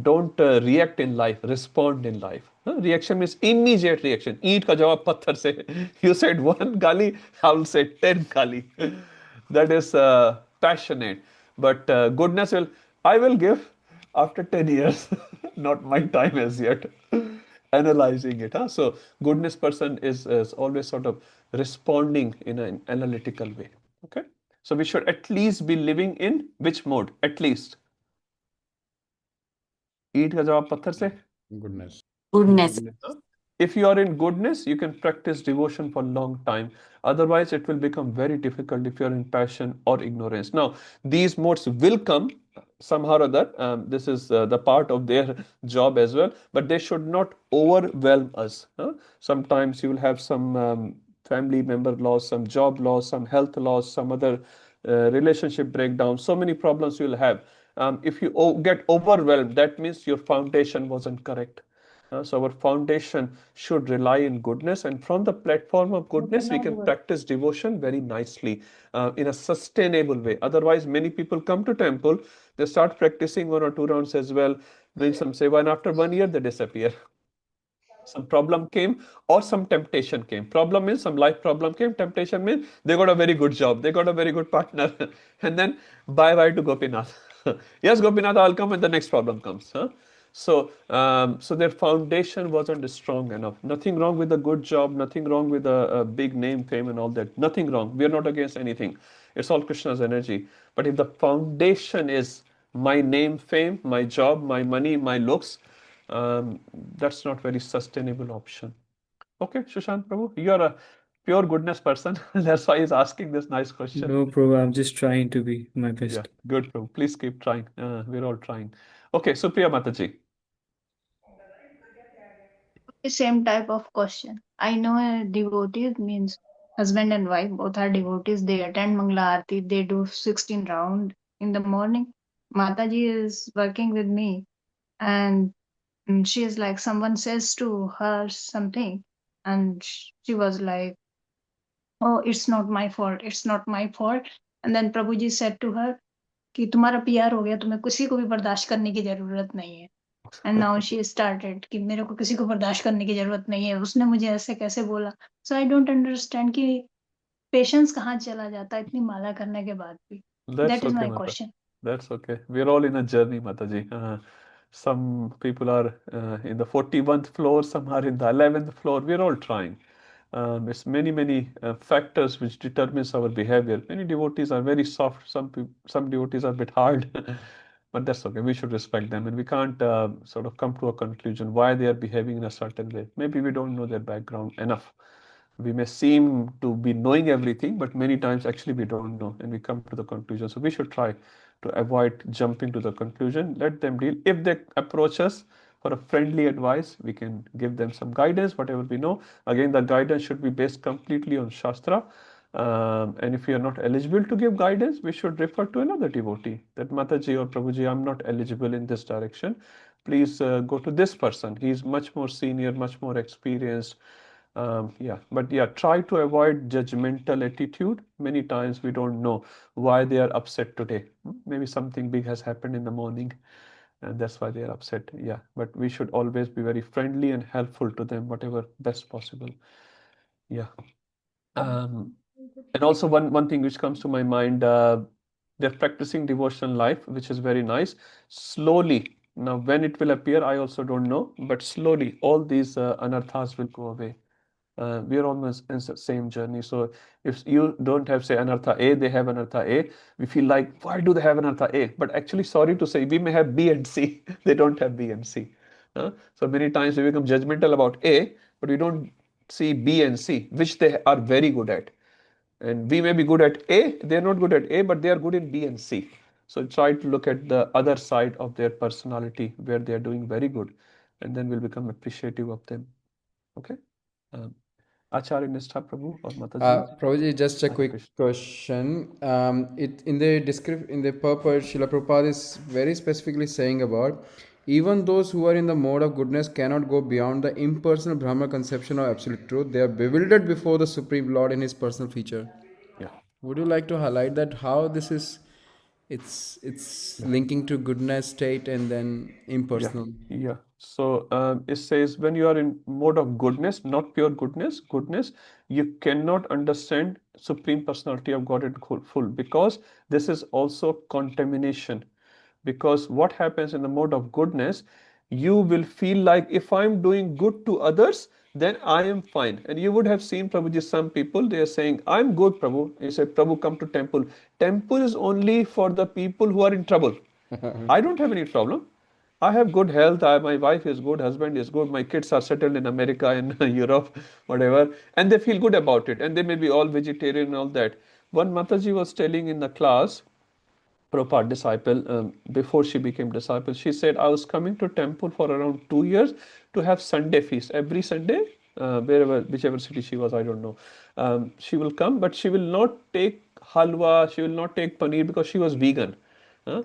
don't react in life, respond in life. Reaction means immediate reaction. Eat ka jawab patthar se. You said one gali, I will say 10 gali. That is passionate. But goodness I will give after 10 years, not my time as yet, analyzing it. So goodness person is always sort of responding in an analytical way. Okay. So we should at least be living in which mode? At least. ईंट का जवाब पत्थर से Goodness. Goodness. If you are in goodness, you can practice devotion for a long time. Otherwise, it will become very difficult if you are in passion or ignorance. Now, these modes will come somehow or other. This is the part of their job as well, but they should not overwhelm us. Sometimes you will have some family member loss, some job loss, some health loss, some other relationship breakdown. So many problems you will have. If you get overwhelmed, that means your foundation wasn't correct. So our foundation should rely in goodness, and from the platform of goodness, we can practice devotion very nicely in a sustainable way. Otherwise, many people come to temple, they start practicing 1 or 2 rounds as well, doing some seva, and after 1 year, they disappear. Some problem came or some temptation came. Problem means some life problem came. Temptation means they got a very good job. They got a very good partner. And then bye-bye to Gopinath. Yes, Gopinath, I'll come when the next problem comes. So their foundation wasn't strong enough. Nothing wrong with a good job. Nothing wrong with a big name, fame and all that. Nothing wrong. We are not against anything. It's all Krishna's energy. But if the foundation is my name, fame, my job, my money, my looks, that's not very sustainable option. Okay, Sushant Prabhu, you are a pure goodness person. That's why he's asking this nice question. No, bro, I'm just trying to be my Yeah, best. good, Prabhu. Please keep trying. We're all trying. Okay, Supriya Mataji. The same type of question. I know a devotee means husband and wife, both are devotees. They attend Mangala Aarti. They do 16 round in the morning. Mataji is working with me, and she is like, someone says to her something, and she was like, oh, it's not my fault. It's not my fault. And then Prabhuji said to her कि तुम्हारा PR हो गया, तुम्हें किसी को भी बर्दाश्त करने की जरूरत नहीं है. And now she started कि मेरे को किसी को बर्दाश्त करने की जरूरत नहीं है, उसने मुझे ऐसे कैसे बोला. So I don't understand कि पेशेंस कहाँ चला जाता है इतनी माला करने के बाद भी. That's That is okay, my Mata. question. That's okay. We're all in a journey, Mataji. Some people are in the 41st floor, some are in the 11th floor. We're all trying. There's many factors which determines our behavior. Many devotees are very soft. Some devotees are a bit hard, but that's okay. We should respect them, and we can't sort of come to a conclusion why they are behaving in a certain way. Maybe we don't know their background enough. We may seem to be knowing everything, but many times actually we don't know, and we come to the conclusion. So we should try to avoid jumping to the conclusion. Let them deal. If they approach us for a friendly advice, we can give them some guidance, whatever we know. Again, the guidance should be based completely on Shastra. And if you are not eligible to give guidance, we should refer to another devotee. That Mataji or Prabhuji, I'm not eligible in this direction. Please go to this person. He's much more senior, much more experienced. Try to avoid judgmental attitude. Many times we don't know why they are upset today. Maybe something big has happened in the morning, and that's why they are upset. Yeah, but we should always be very friendly and helpful to them, whatever best possible. Yeah. And also one thing which comes to my mind, they're practicing devotional life, which is very nice. Slowly, now when it will appear, I also don't know, but slowly all these anarthas will go away. We are almost in the same journey. So if you don't have, say, anartha A, they have anartha A, we feel like, why do they have anartha A? But actually, sorry to say, we may have B and C. They don't have B and C. So many times we become judgmental about A, but we don't see B and C, which they are very good at. And we may be good at A, they're not good at A, but they are good in B and C. So try to look at the other side of their personality where they are doing very good, and then we'll become appreciative of them. Okay. Acharya Nishtha Prabhu or Mataji? Prabhuji, just a Hare quick Krishna. question. It in the in the purport, Srila Prabhupada is very specifically saying about even those who are in the mode of goodness cannot go beyond the impersonal Brahma conception of absolute truth. They are bewildered before the Supreme Lord in His personal feature. Yeah. Would you like to highlight that how this is? It's linking to goodness state and then impersonal. Yeah. So it says when you are in mode of goodness, not pure goodness, you cannot understand Supreme Personality of God in full because this is also contamination. Because what happens in the mode of goodness, you will feel like if I'm doing good to others, then I am fine. And you would have seen Prabhuji, some people, they are saying, I'm good, Prabhu. He said, Prabhu, come to temple. Temple is only for the people who are in trouble. I don't have any problem. I have good health. My wife is good, husband is good. My kids are settled in America and Europe, whatever, and they feel good about it. And they may be all vegetarian and all that. One Mataji was telling in the class, Prabhupada disciple, before she became disciple, she said, I was coming to temple for around 2 years to have Sunday feast. Every Sunday, whichever city she was, I don't know. She will come, but she will not take halwa, she will not take paneer because she was vegan. Huh?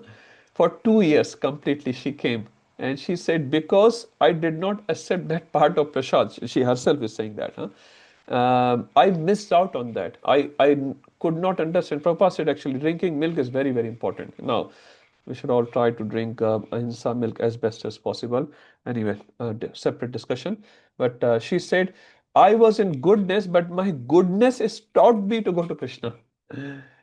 For 2 years completely she came. And she said, because I did not accept that part of prasad, she herself is saying that, huh? I missed out on that. I could not understand. Prabhupada said actually drinking milk is very, very important. Now, we should all try to drink ahimsa milk as best as possible. Anyway, separate discussion. But she said, I was in goodness, but my goodness stopped me to go to Krishna.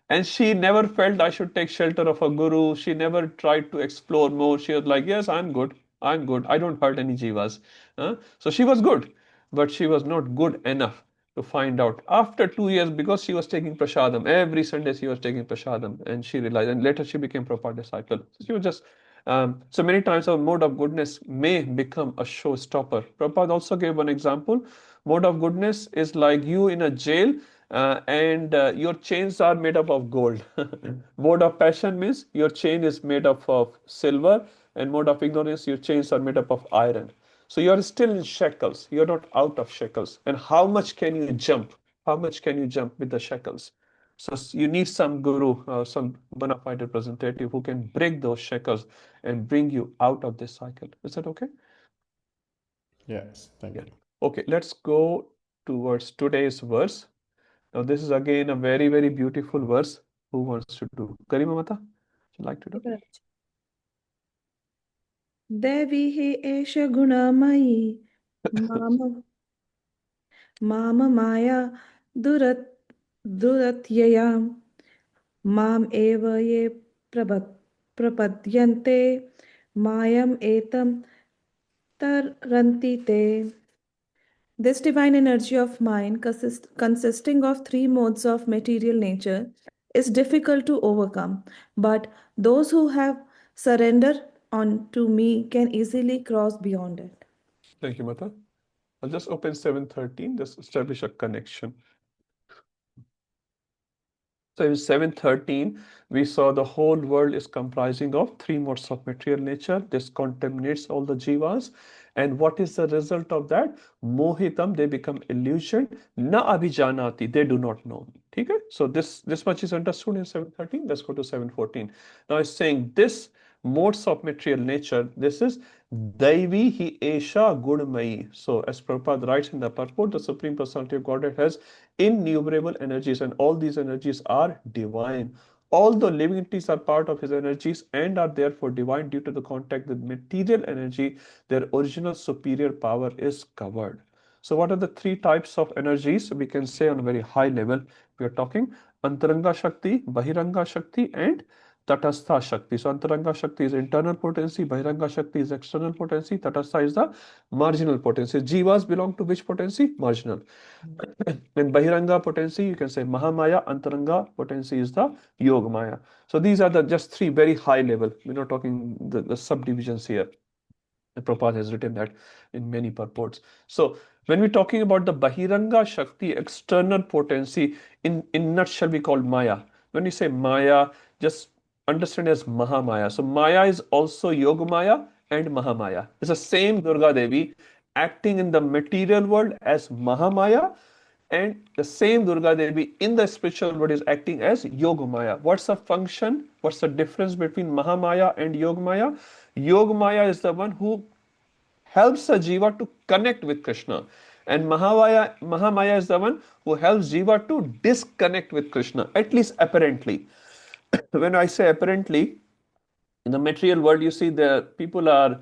And she never felt I should take shelter of a guru. She never tried to explore more. She was like, yes, I'm good. I'm good. I don't hurt any jivas. So she was good, but she was not good enough to find out after 2 years because she was taking prasadam every Sunday. She was taking prasadam, and she realized. And later she became Prabhupada disciple. So she was just so many times our mode of goodness may become a showstopper. Prabhupada also gave one example. Mode of goodness is like you in a jail and your chains are made up of gold. Mode of passion means your chain is made up of silver, and mode of ignorance, your chains are made up of iron. So you are still in shackles. You are not out of shackles. And how much can you jump? How much can you jump with the shackles? So you need some guru, some bona fide representative who can break those shackles and bring you out of this cycle. Is that okay? Yes, thank Yeah. you. Okay, let's go towards today's verse. Now, this is again a very, very beautiful verse. Who wants to do? Karima Mata, would you like to do? देवी हि एष गुणमयी माम माम माया दुरत्यया माम एव ये प्रपद्यन्ते मायम एतं तरन्ति ते. This divine energy of mind, consisting of three modes of material nature, is difficult to overcome, but those who have surrendered on to me can easily cross beyond it. Thank you, Mata. I'll just open 713, just establish a connection. So in 713, we saw the whole world is comprising of three modes of material nature. This contaminates all the jivas. And what is the result of that? Mohitam, they become illusion. Na abhijanati, they do not know me. Okay? So this much is understood in 713. Let's go to 714. Now it's saying this modes of material nature, this is Daivi hi Esha Gudmayi. So as Prabhupada writes in the purport, the Supreme Personality of Godhead has innumerable energies, and all these energies are divine. All the living entities are part of his energies and are therefore divine due to the contact with material energy. Their original superior power is covered. So what are the three types of energies? We can say on a very high level, we are talking Antaranga Shakti, Bahiranga Shakti, and Tatastha Shakti. So Antaranga Shakti is internal potency, Bahiranga Shakti is external potency, Tatastha is the marginal potency. Jivas belong to which potency? Marginal. In Bahiranga potency, you can say Mahamaya. Antaranga potency is the Yoga Maya. So these are the just three very high level. We're not talking the subdivisions here. Prabhupada has written that in many purports. So when we're talking about the Bahiranga Shakti, external potency, in nutshell we call Maya. When we say Maya, just understand as Mahamaya. So Maya is also Yoga Maya and Mahamaya. It's the same Durga Devi acting in the material world as Mahamaya and the same Durga Devi in the spiritual world is acting as Yogamaya. What's the function? What's the difference between Mahamaya and Yogamaya? Yogamaya is the one who helps the jiva to connect with Krishna, and Mahamaya is the one who helps jiva to disconnect with Krishna, at least apparently. When I say apparently, in the material world, you see the people are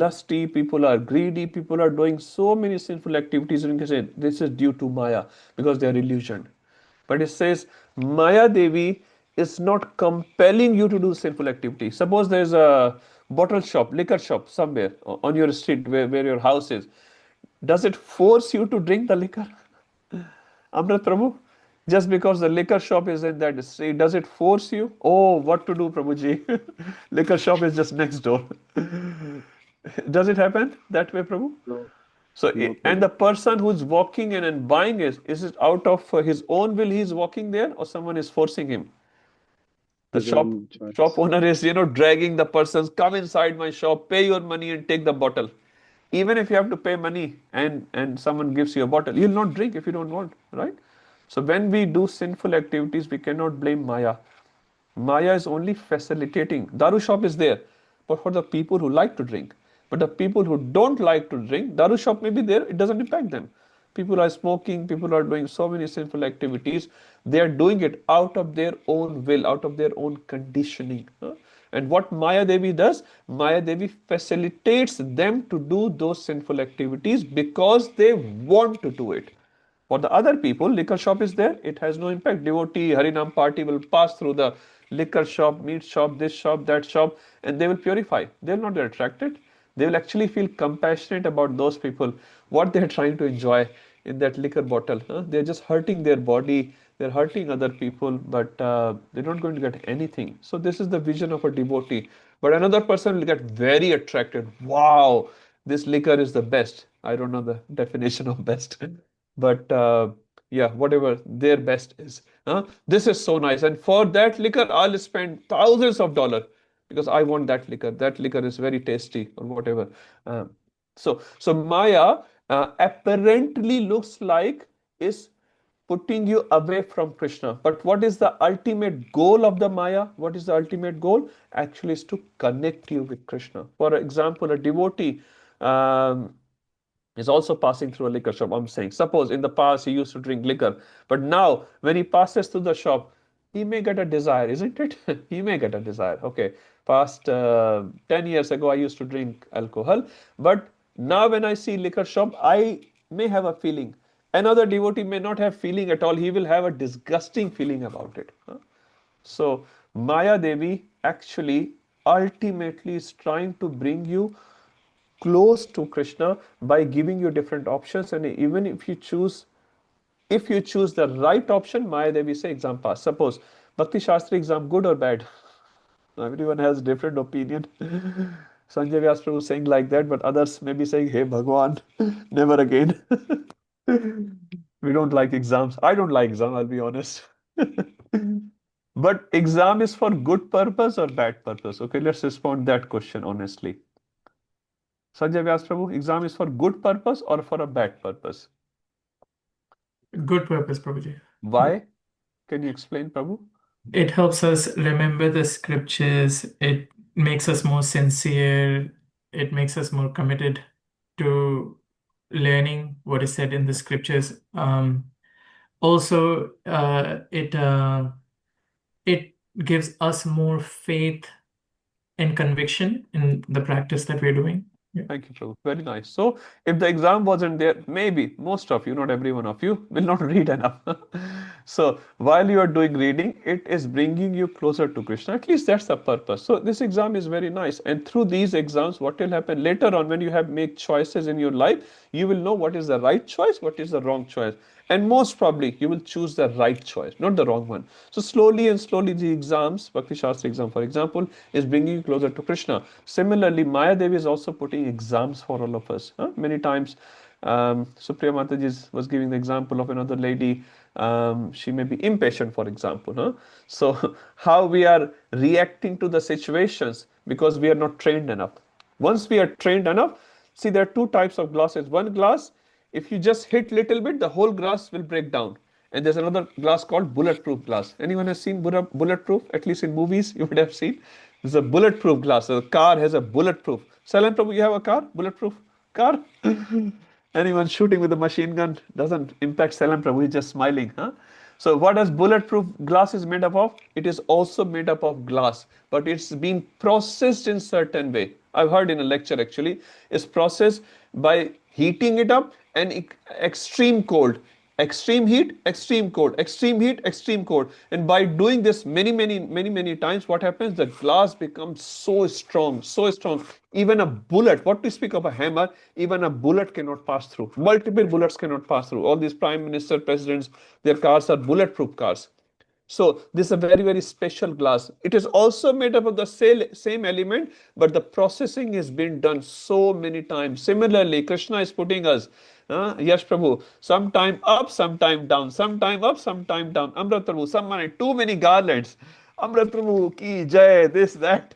lusty, people are greedy, people are doing so many sinful activities, and you can say this is due to Maya because they are illusioned. But it says Maya Devi is not compelling you to do sinful activity. Suppose there's a bottle shop, liquor shop somewhere on your street where your house is. Does it force you to drink the liquor? Amrit Prabhu, just because the liquor shop is in that street, does it force you? Oh, what to do, Prabhuji? Liquor shop is just next door. Does it happen that way, Prabhu? No, So, no, and Prabhu. the person who's walking in and buying is it out of his own will he's walking there, or someone is forcing him? The His shop own shop choice. owner is, dragging the persons, come inside my shop, pay your money and take the bottle. Even if you have to pay money and someone gives you a bottle, you'll not drink if you don't want, right? So when we do sinful activities, we cannot blame Maya. Maya is only facilitating. Daru shop is there, but for the people who like to drink. But the people who don't like to drink, Daru shop may be there, it doesn't impact them. People are smoking, people are doing so many sinful activities. They are doing it out of their own will, out of their own conditioning. And what Maya Devi does, Maya Devi facilitates them to do those sinful activities because they want to do it. For the other people, liquor shop is there, it has no impact. Devotee, Harinam party will pass through the liquor shop, meat shop, this shop, that shop, and they will purify. They will not get attracted. They will actually feel compassionate about those people, what they are trying to enjoy in that liquor bottle. They're just hurting their body, they're hurting other people, but they're not going to get anything. So this is the vision of a devotee. But another person will get very attracted. Wow, this liquor is the best. I don't know the definition of best. But yeah, whatever their best is. This is so nice. And for that liquor, I'll spend thousands of dollars because I want that liquor. That liquor is very tasty or whatever. So Maya apparently looks like is putting you away from Krishna. But what is the ultimate goal of the Maya? What is the ultimate goal? Actually, is to connect you with Krishna. For example, a devotee is also passing through a liquor shop. I'm saying, suppose in the past he used to drink liquor, but now when he passes through the shop, he may get a desire, isn't it? He may get a desire. Okay, past 10 years ago, I used to drink alcohol, but now when I see liquor shop, I may have a feeling. Another devotee may not have feeling at all. He will have a disgusting feeling about it. So Maya Devi actually ultimately is trying to bring you close to Krishna by giving you different options. And even if you choose the right option, Maya Devi say exam pass. Suppose Bhakti Shastri exam good or bad? Everyone has different opinion. Sanjay Vyas Prabhu saying like that, but others may be saying, hey Bhagwan, never again. We don't like exams. I don't like exam, I'll be honest. But exam is for good purpose or bad purpose? Okay, let's respond that question honestly. Sanjay Vyas Prabhu, exam is for good purpose or for a bad purpose? Good purpose, Prabhuji. Why? Can you explain, Prabhu? It helps us remember the scriptures. It makes us more sincere. It makes us more committed to learning what is said in the scriptures. Also, it gives us more faith and conviction in the practice that we're doing. Yeah. Thank you, Prabhu. Very nice. So, if the exam wasn't there, maybe most of you, not every one of you, will not read enough. So, while you are doing reading, it is bringing you closer to Krishna. At least that's the purpose. So, this exam is very nice. And through these exams, what will happen later on when you have make choices in your life, you will know what is the right choice, what is the wrong choice. And most probably, you will choose the right choice, not the wrong one. So slowly and slowly, the exams, Bhakti Shastri exam, for example, is bringing you closer to Krishna. Similarly, Maya Devi is also putting exams for all of us. Many times, Supriya Mataji was giving the example of another lady. She may be impatient, for example. So how we are reacting to the situations because we are not trained enough. Once we are trained enough, see, there are two types of glasses. One glass If you just hit little bit, the whole glass will break down. And there's another glass called bulletproof glass. Anyone has seen bulletproof? At least in movies, you would have seen. There's a bulletproof glass. So the car has a bulletproof. Salam Prabhu, you have a car? Bulletproof car? Anyone shooting with a machine gun doesn't impact Salam Prabhu. He's just smiling, huh? So what does bulletproof glass is made up of? It is also made up of glass, but it's been processed in certain way. I've heard in a lecture actually. It's processed by heating it up and extreme cold. Extreme heat, extreme cold, extreme heat, extreme cold. And by doing this many times, what happens? The glass becomes so strong, so strong. Even a bullet, what to speak of a hammer, even a bullet cannot pass through. Multiple bullets cannot pass through. All these prime minister, presidents, their cars are bulletproof cars. So this is a very special glass. It is also made up of the same element, but the processing has been done so many times. Similarly, Krishna is putting us, Yash Prabhu, sometime up, sometime down, sometime up, sometime down. Amrit Prabhu, sometime too many garlands. Amrit Prabhu, ki jai, this, that.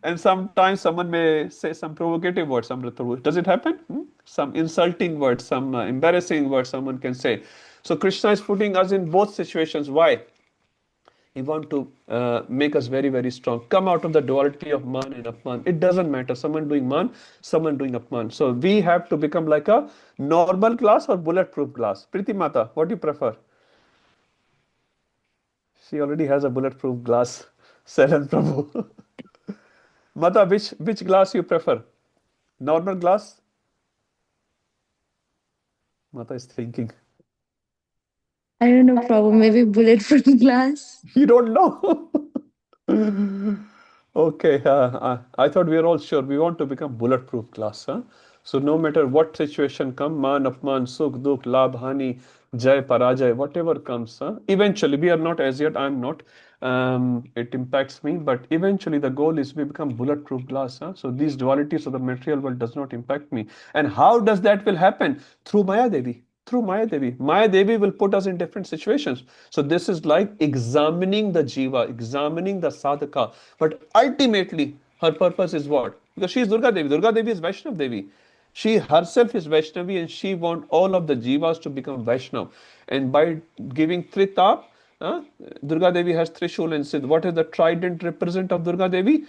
And sometimes someone may say some provocative words, Amrit Prabhu. Does it happen? Some insulting words, some embarrassing words someone can say. So Krishna is putting us in both situations. Why? He wants to make us very strong. Come out of the duality of man and apman. It doesn't matter. Someone doing man, someone doing apman. So we have to become like a normal glass or bulletproof glass. Priti Mata, what do you prefer? She already has a bulletproof glass. Saran Prabhu. Mata, which glass you prefer? Normal glass? Mata is thinking. I don't know, Prabhu. Maybe bulletproof glass. You don't know. Okay, I thought we are all sure we want to become bulletproof glass, huh? So no matter what situation come, man, apman, sukh, dukh, labh, hani, jay, parajay, whatever comes, huh? Eventually, we are not as yet, I'm not, it impacts me, but eventually the goal is we become bulletproof glass, huh? So these dualities of the material world does not impact me. And how does that will happen? Through Maya Devi. Through Maya Devi. Maya Devi will put us in different situations. So this is like examining the jiva, examining the sadhaka. But ultimately, her purpose is what? Because she is Durga Devi. Durga Devi is Vaishnav Devi. She herself is Vaishnavi and she wants all of the jivas to become Vaishnav. And by giving Tritap, Durga Devi has Trishul and Siddh. What is the trident represent of Durga Devi?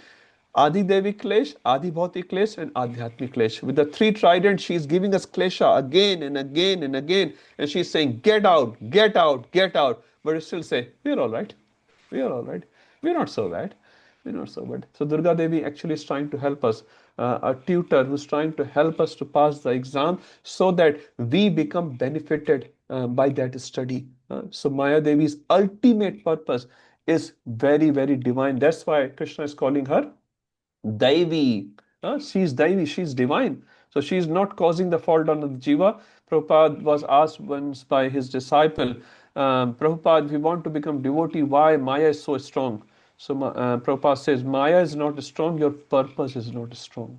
Adi Devi Klesh, Adi Bhauti Klesh, and Adhyatmic Klesh. With the three tridents, she is giving us Klesha again and again and again. And she's saying, get out, get out, get out. But you still say, we're all right. We're all right. We're not so bad. We're not so bad. So Durga Devi actually is trying to help us. A tutor who's trying to help us to pass the exam so that we become benefited by that study. So Maya Devi's ultimate purpose is very divine. That's why Krishna is calling her Daivi. She's Daivi, she's divine. So she's not causing the fault on the Jiva. Prabhupada was asked once by his disciple, Prabhupada, if you want to become devotee, why Maya is so strong? So Prabhupada says, Maya is not strong, your purpose is not strong.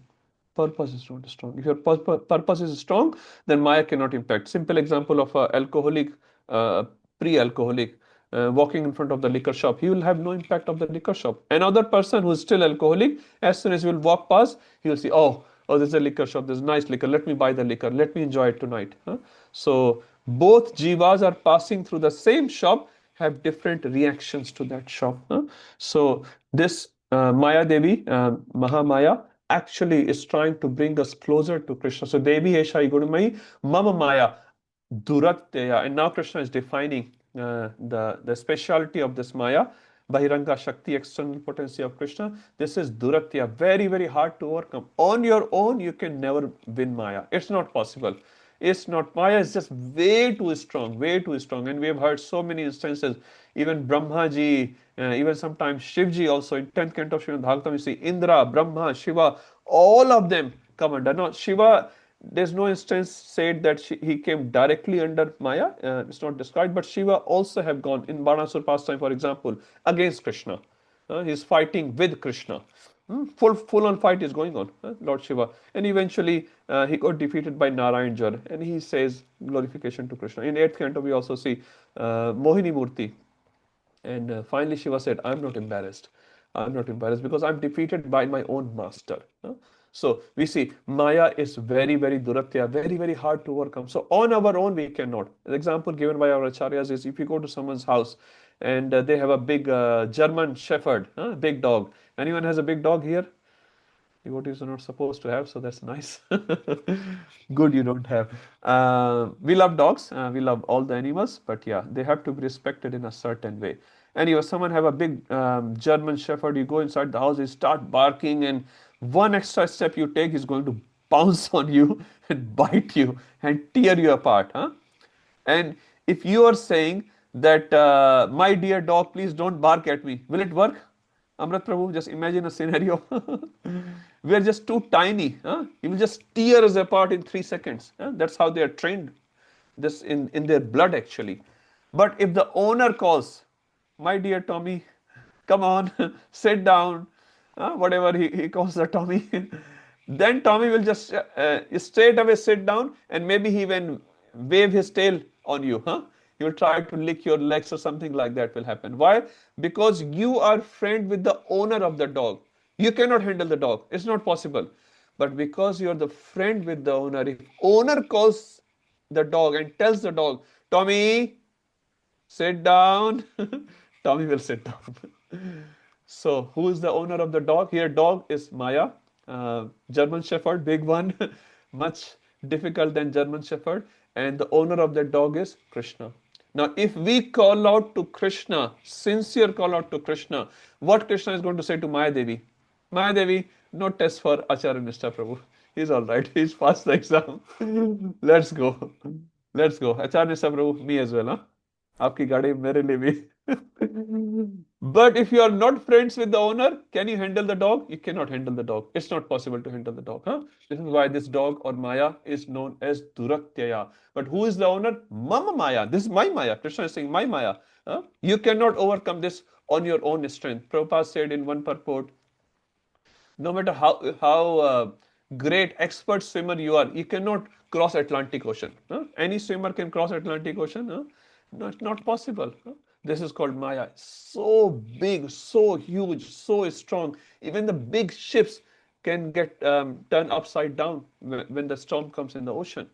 Purpose is not strong. If your purpose is strong, then Maya cannot impact. Simple example of an alcoholic, pre-alcoholic, walking in front of the liquor shop, he will have no impact of the liquor shop. Another person who is still alcoholic, as soon as he will walk past, he will see, oh, there's a liquor shop, there's nice liquor, let me buy the liquor, let me enjoy it tonight. So both jivas are passing through the same shop, have different reactions to that shop. So this Maya Devi, Mahamaya, actually is trying to bring us closer to Krishna. So Devi Esha Gurumai, Mama Maya, Duratyaya. And now Krishna is defining the speciality of this Maya, Bahiranga Shakti, external potency of Krishna. This is Duratya, very hard to overcome. On your own, you can never win Maya. It's not possible. It's not. Maya is just way too strong, way too strong. And we have heard so many instances, even Brahmaji, even sometimes Shivji also, in 10th canto of Srimad Bhagavatam, you see Indra, Brahma, Shiva, all of them come under. Now, Shiva, there's no instance said that he came directly under Maya. It's not described, but Shiva also have gone in Banasur pastime, for example, against Krishna. He's fighting with Krishna. Full on fight is going on, Lord Shiva. And eventually he got defeated by Narayan Jar. And he says glorification to Krishna. In 8th canto we also see Mohini Murti. And finally Shiva said, I'm not embarrassed. I'm not embarrassed because I'm defeated by my own master. So we see Maya is very, very duratya, very, very hard to overcome. So on our own, we cannot. The example given by our acharyas is if you go to someone's house and they have a big German Shepherd, big dog. Anyone has a big dog here? Devotees are not supposed to have, so that's nice. Good you don't have. We love dogs, we love all the animals, but yeah, they have to be respected in a certain way. Anyway, someone have a big German Shepherd, you go inside the house, he start barking, and one extra step you take, he's going to pounce on you and bite you and tear you apart. And if you are saying that, my dear dog, please don't bark at me, will it work? Amrit Prabhu, just imagine a scenario. We are just too tiny. He will just tear us apart in 3 seconds. That's how they are trained. This in their blood actually. But if the owner calls, my dear Tommy, come on, sit down, whatever he calls the Tommy, then Tommy will just straight away sit down and maybe he even wave his tail on you. He will try to lick your legs or something like that will happen. Why? Because you are friend with the owner of the dog. You cannot handle the dog. It's not possible. But because you're the friend with the owner, if owner calls the dog and tells the dog, Tommy, sit down, Tommy will sit down. So, who is the owner of the dog? Here, dog is Maya, German Shepherd, big one, much difficult than German Shepherd, and the owner of that dog is Krishna. Now, if we call out to Krishna, sincere call out to Krishna, what Krishna is going to say to Maya Devi? Maya Devi, no test for Acharya Nishta Prabhu. He's all right. He's passed the exam. Let's go. Let's go. Acharya Nishta Prabhu, me as well, huh? आपकी गाड़ी मेरे लिए भी. But if you are not friends with the owner, can you handle the dog? You cannot handle the dog. It's not possible to handle the dog. This is why this dog or Maya is known as Duratyaya. But who is the owner? Mama Maya. This is my Maya. Krishna is saying, my Maya. You cannot overcome this on your own strength. Prabhupada said in one purport, no matter how great expert swimmer you are, you cannot cross Atlantic Ocean. Any swimmer can cross Atlantic Ocean. No, it's not possible. This is called Maya. So big, so huge, so strong. Even the big ships can get turned upside down when the storm comes in the ocean.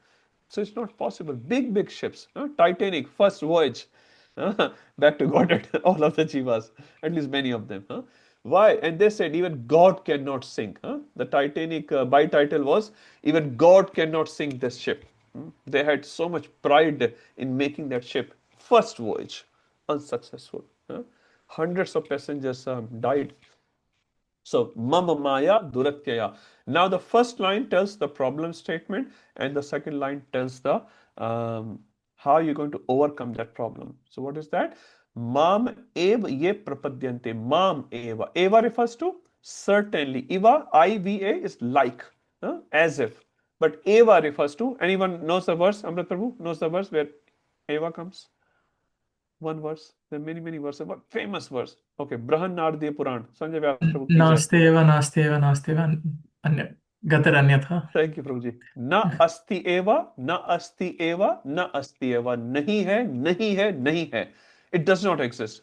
So it's not possible. Big, big ships. Titanic, first voyage. Back to Godhead, all of the Jivas, at least many of them. Why? And they said even God cannot sink. The Titanic by title was even God cannot sink this ship. They had so much pride in making that ship. First voyage, unsuccessful. Hundreds of passengers died. So, Mama Maya Duratyaya. Now, the first line tells the problem statement, and the second line tells the how you're going to overcome that problem. So, what is that? Mam eva ye prapadyante. Mam eva. Eva refers to certainly. Eva, I-V-A, is like, as if. But eva refers to, anyone knows the verse? Amrit Prabhu knows the verse where eva comes? One verse. There are many, many verses. But famous verse. Okay, Brahan Nardiya Puran. Sanjay Vyas Prabhu ki jai. नास्तेव नास्तेव नास्तेव अन्य गतिरन्यथा. Thank you, Prabhuji. Na asti eva, na asti eva, na asti eva. Nahi hai, nahi hai, nahi hai. It does not exist.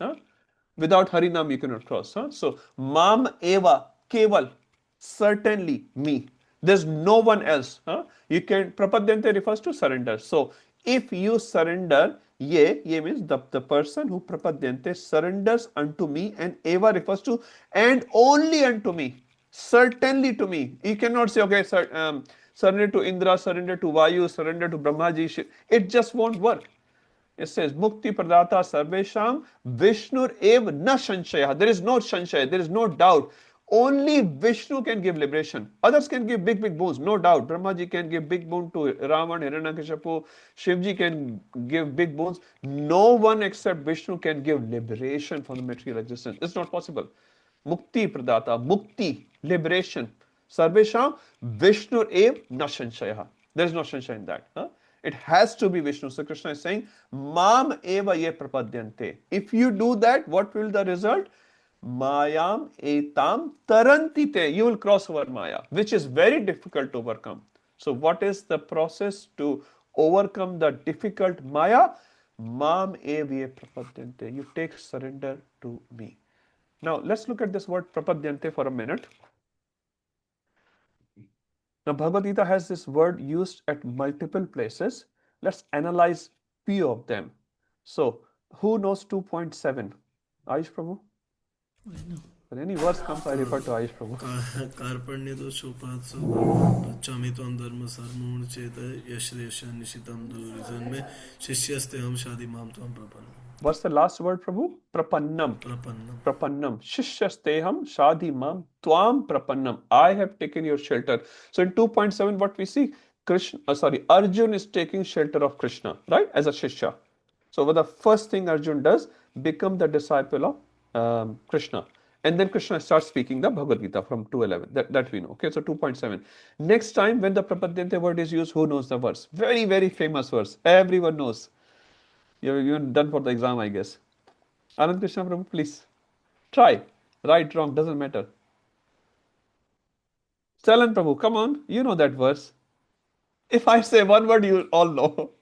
Without Harinam, you cannot cross. So, Mam eva, keval, certainly me. There's no one else. You can, Prapadyante refers to surrender. So, if you surrender, ye means the person who Prapadyante surrenders unto me, and eva refers to and only unto me. Certainly to me. You cannot say, okay, surrender to Indra, surrender to Vayu, surrender to Brahmaji. It just won't work. It says, Mukti Pradata Sarvesham Vishnur Ev Na Shanshaya. There is no Shanshaya, there is no doubt. Only Vishnu can give liberation. Others can give big, big boons, no doubt. Brahmaji can give big boon to Ravan, Hiranyakashipu. Shivji can give big boons. No one except Vishnu can give liberation from the material existence. It's not possible. Mukti Pradata, Mukti, liberation. Sarvesham Vishnu Ev Na Shanshaya. There is no Shanshaya in that. It has to be Vishnu. So Krishna is saying, Mam eva ye prapadyante. If you do that, what will the result? Mayam etam tarantite. You will cross over Maya, which is very difficult to overcome. So what is the process to overcome the difficult Maya? Mam eva ye prapadyante. You take surrender to me. Now let's look at this word prapadyante for a minute. Now, Bhagavad Gita has this word used at multiple places. Let's analyze few of them. So, who knows 2.7? Aish Prabhu? When any verse comes, I refer to Aish Prabhu. कार्पण्य तो शोपात्सो पच्चामि त्वं धर्म सर्वूर्ण चेत यश्रेष निशितम दुर्जन में शिष्यस्ते हम शादी माम त्वं प्रपन्नम. What's the last word, Prabhu? Prapannam. Prapannam. Prapannam. Shishyasteham shadi mam tvam prapannam. I have taken your shelter. So in 2.7, what we see, Arjun is taking shelter of Krishna, right? As a Shishya. So what the first thing Arjun does, become the disciple of Krishna. And then Krishna starts speaking the Bhagavad Gita from 2.11. That we know. Okay, so 2.7. Next time when the Prapadyante word is used, who knows the verse? Very, very famous verse. Everyone knows. You're done for the exam, I guess. Anand Krishna Prabhu, please. Try. Right, wrong, doesn't matter. Chalan Prabhu, come on. You know that verse. If I say one word, you all know.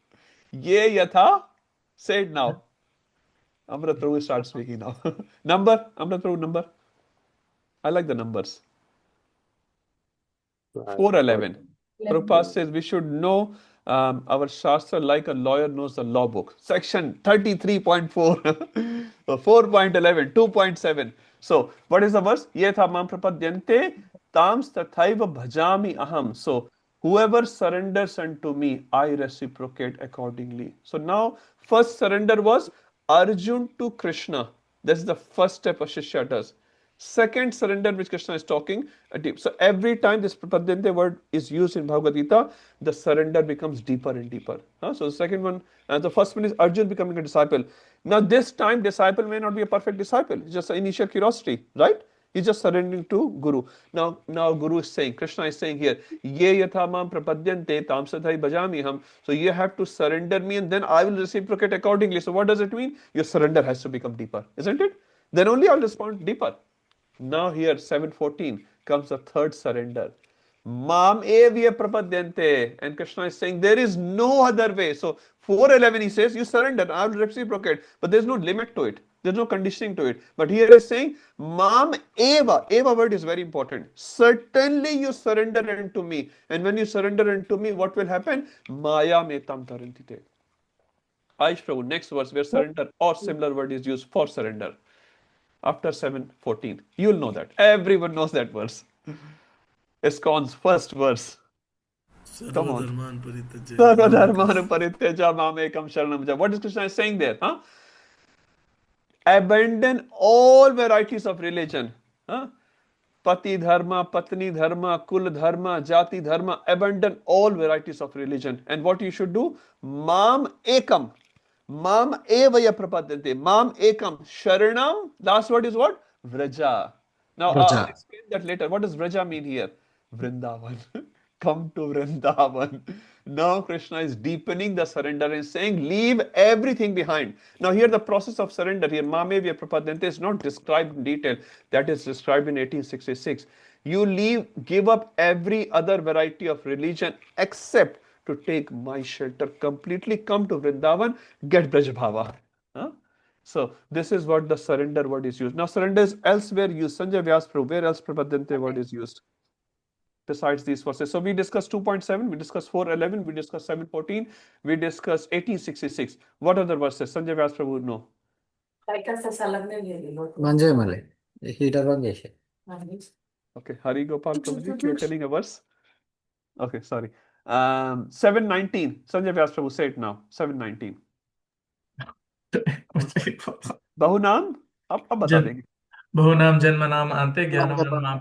Ye yatha. Say it now. Amrit Prabhu starts speaking now. Number? Amrit Prabhu, number? I like the numbers. 411. Prabhupada says we should know our Shastra like a lawyer knows the law book. Section 33.4, 4.11, 2.7. So, what is the verse? Yetha mam prapadyante tams tathaiva bhajami aham. So, whoever surrenders unto me, I reciprocate accordingly. So, now, first surrender was Arjun to Krishna. That's the first step a Shishya does. Second surrender, which Krishna is talking, so every time this prapadyante word is used in Bhagavad Gita, the surrender becomes deeper and deeper. So the second one, the first one is Arjun becoming a disciple. Now this time, disciple may not be a perfect disciple. It's just an initial curiosity, right? He's just surrendering to Guru. Now Guru is saying, Krishna is saying here, Ye yatha mam prapadyante tam sathai bhajami ham. So you have to surrender me and then I will reciprocate accordingly. So what does it mean? Your surrender has to become deeper, isn't it? Then only I'll respond deeper. Now here 7.14 comes the third surrender. Mam evya prapadyante. And Krishna is saying there is no other way. So 4.11 he says you surrender, I will reciprocate. But there's no limit to it. There's no conditioning to it. But here is saying Mam eva. Eva word is very important. Certainly you surrender unto me. And when you surrender unto me, what will happen? Maya metam tarantite. Aish Prabhu, next verse where surrender or similar word is used for surrender. After 7.14. You'll know that. Everyone knows that verse. ISKCON's first verse. Come on. Sarvadharman parityaja mamekam sharanam. What is Krishna saying there? Abandon all varieties of religion. Pati dharma, patni dharma, kul dharma, jati dharma. Abandon all varieties of religion. And what you should do? Mam ekam. Mam evaya prapadyante. Mam ekam. Sharanam. Last word is what? Vraja. Now, I'll explain that later. What does Vraja mean here? Vrindavan. Come to Vrindavan. Now Krishna is deepening the surrender and saying, leave everything behind. Now here the process of surrender here, Mamevya Prapadyante, is not described in detail. That is described in 1866. You give up every other variety of religion except to take my shelter completely. Come to Vrindavan, get Brajabhava. So this is what the surrender word is used. Now surrender is elsewhere used. Sanjay Vyas Prabhu, where else Prapadyante word is used? Besides these verses. So we discussed 2.7, we discussed 4.11, we discussed 7.14, we discussed 1866. What other verses? Sanjay Vyas Prabhu, no. Manjay heater Vangesh. Okay, Hari Gopal Prabhuji, you're telling a verse? Okay, sorry. 7.19, Sanjay Vyas Prabhu, say it now. 7.19. Bahunam? Ab bata denge. Bahunam Janmanam Ante Jnanam Mam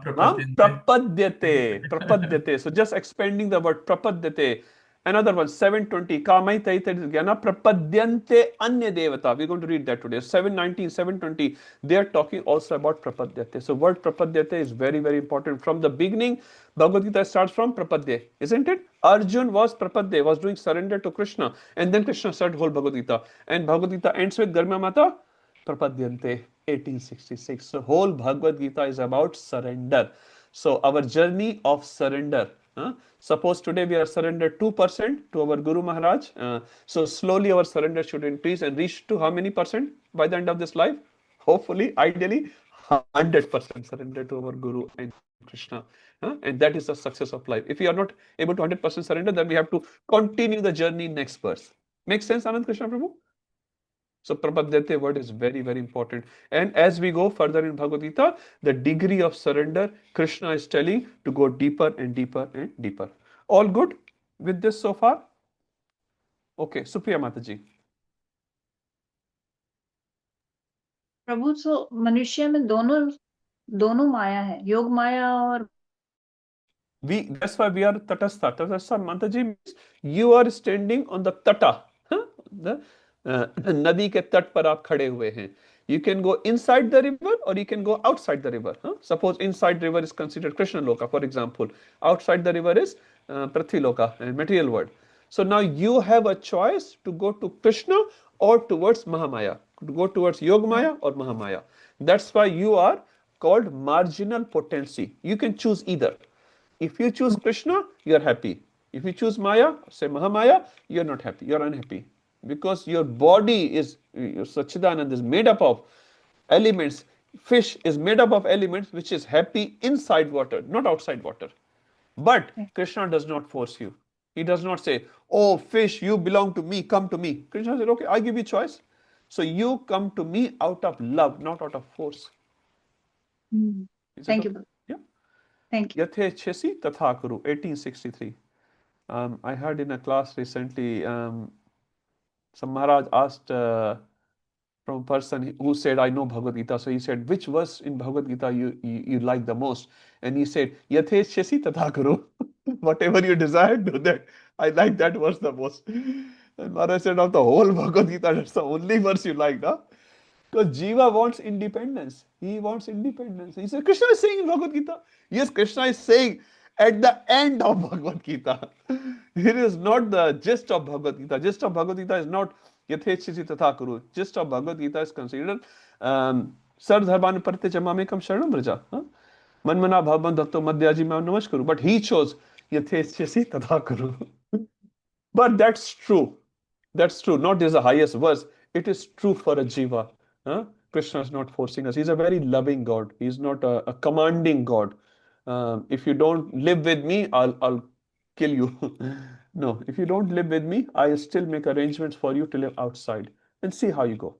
Prapadyate. So just expanding the word prapadyate. Another one, 720. Kamai Taita Jnana Prapadyante Anya Devata. We're going to read that today. 719, 720. They are talking also about prapadyate. So word prapadyate is very, very important. From the beginning, Bhagavad Gita starts from prapadya, isn't it? Arjun was prapadya, was doing surrender to Krishna. And then Krishna started whole Bhagavad Gita. And Bhagavad Gita ends with Garma Mata Prapadyante, 1866. So whole Bhagavad Gita is about surrender. So our journey of surrender. Suppose today we are surrendered 2% to our Guru Maharaj. So slowly our surrender should increase and reach to how many percent by the end of this life? Hopefully, ideally, 100% surrender to our Guru and Krishna. And that is the success of life. If we are not able to 100% surrender, then we have to continue the journey next verse. Makes sense, Anand Krishna Prabhu? So Prapadyate word is very, very important. And as we go further in Bhagavad Gita, the degree of surrender, Krishna is telling to go deeper and deeper and deeper. All good with this so far? Okay, Supriya Mataji. प्रभु तो मनुष्य में दोनों माया है, योग माया और That's why we are tatastha. Tatastha Mataji means you are standing on the tata. The नदी के तट पर आप खड़े हुए हैं. You can go inside the river or you can go outside the river. Suppose inside river is considered Krishna Loka, for example. Outside the river is Prithvi Loka, material world. So now you have a choice to go to Krishna or towards Mahamaya, to go towards Yogamaya or Mahamaya. That's why you are called marginal potency. You can choose either. If you choose Krishna, you are happy. If you choose Maya, say Mahamaya, you are not happy, you are unhappy. Because your body is, your Satchidanand is made up of elements. Fish is made up of elements which is happy inside water, not outside water. But Krishna does not force you. He does not say, oh fish, you belong to me, come to me. Krishna said, okay, I give you choice. So you come to me out of love, not out of force. Thank you. Okay? Yeah. Thank you. Yathe Chesi Tatha Kuru, 1863. I heard in a class recently, some Maharaj asked from a person who said, I know Bhagavad Gita. So he said, which verse in Bhagavad Gita you like the most? And he said, Yathe Chesi Tatha Kuru. Whatever you desire, do that. I like that verse the most. And Maharaj said, of the whole Bhagavad Gita, that's the only verse you like, huh? Because Jiva wants independence. He wants independence. He said, Krishna is saying in Bhagavad Gita. Yes, Krishna is saying at the end of Bhagavad Gita. It is not the gist of Bhagavad Gita. Gist of Bhagavad Gita is not Yathechisi Tatha Kuru. Gist of Bhagavad Gita is considered Sardharban Parite Chamamekam Sharanam Braja. Manmana Bhavan Datto Madhyaji Mam Namaskaru. But he chose Yathechisi Tatha Kuru. But that's true. That's true. Not is the highest verse. It is true for a jiva. Krishna is not forcing us. He's a very loving God. He's not a commanding God. If you don't live with me, I'll kill you. No, if you don't live with me, I'll still make arrangements for you to live outside and see how you go.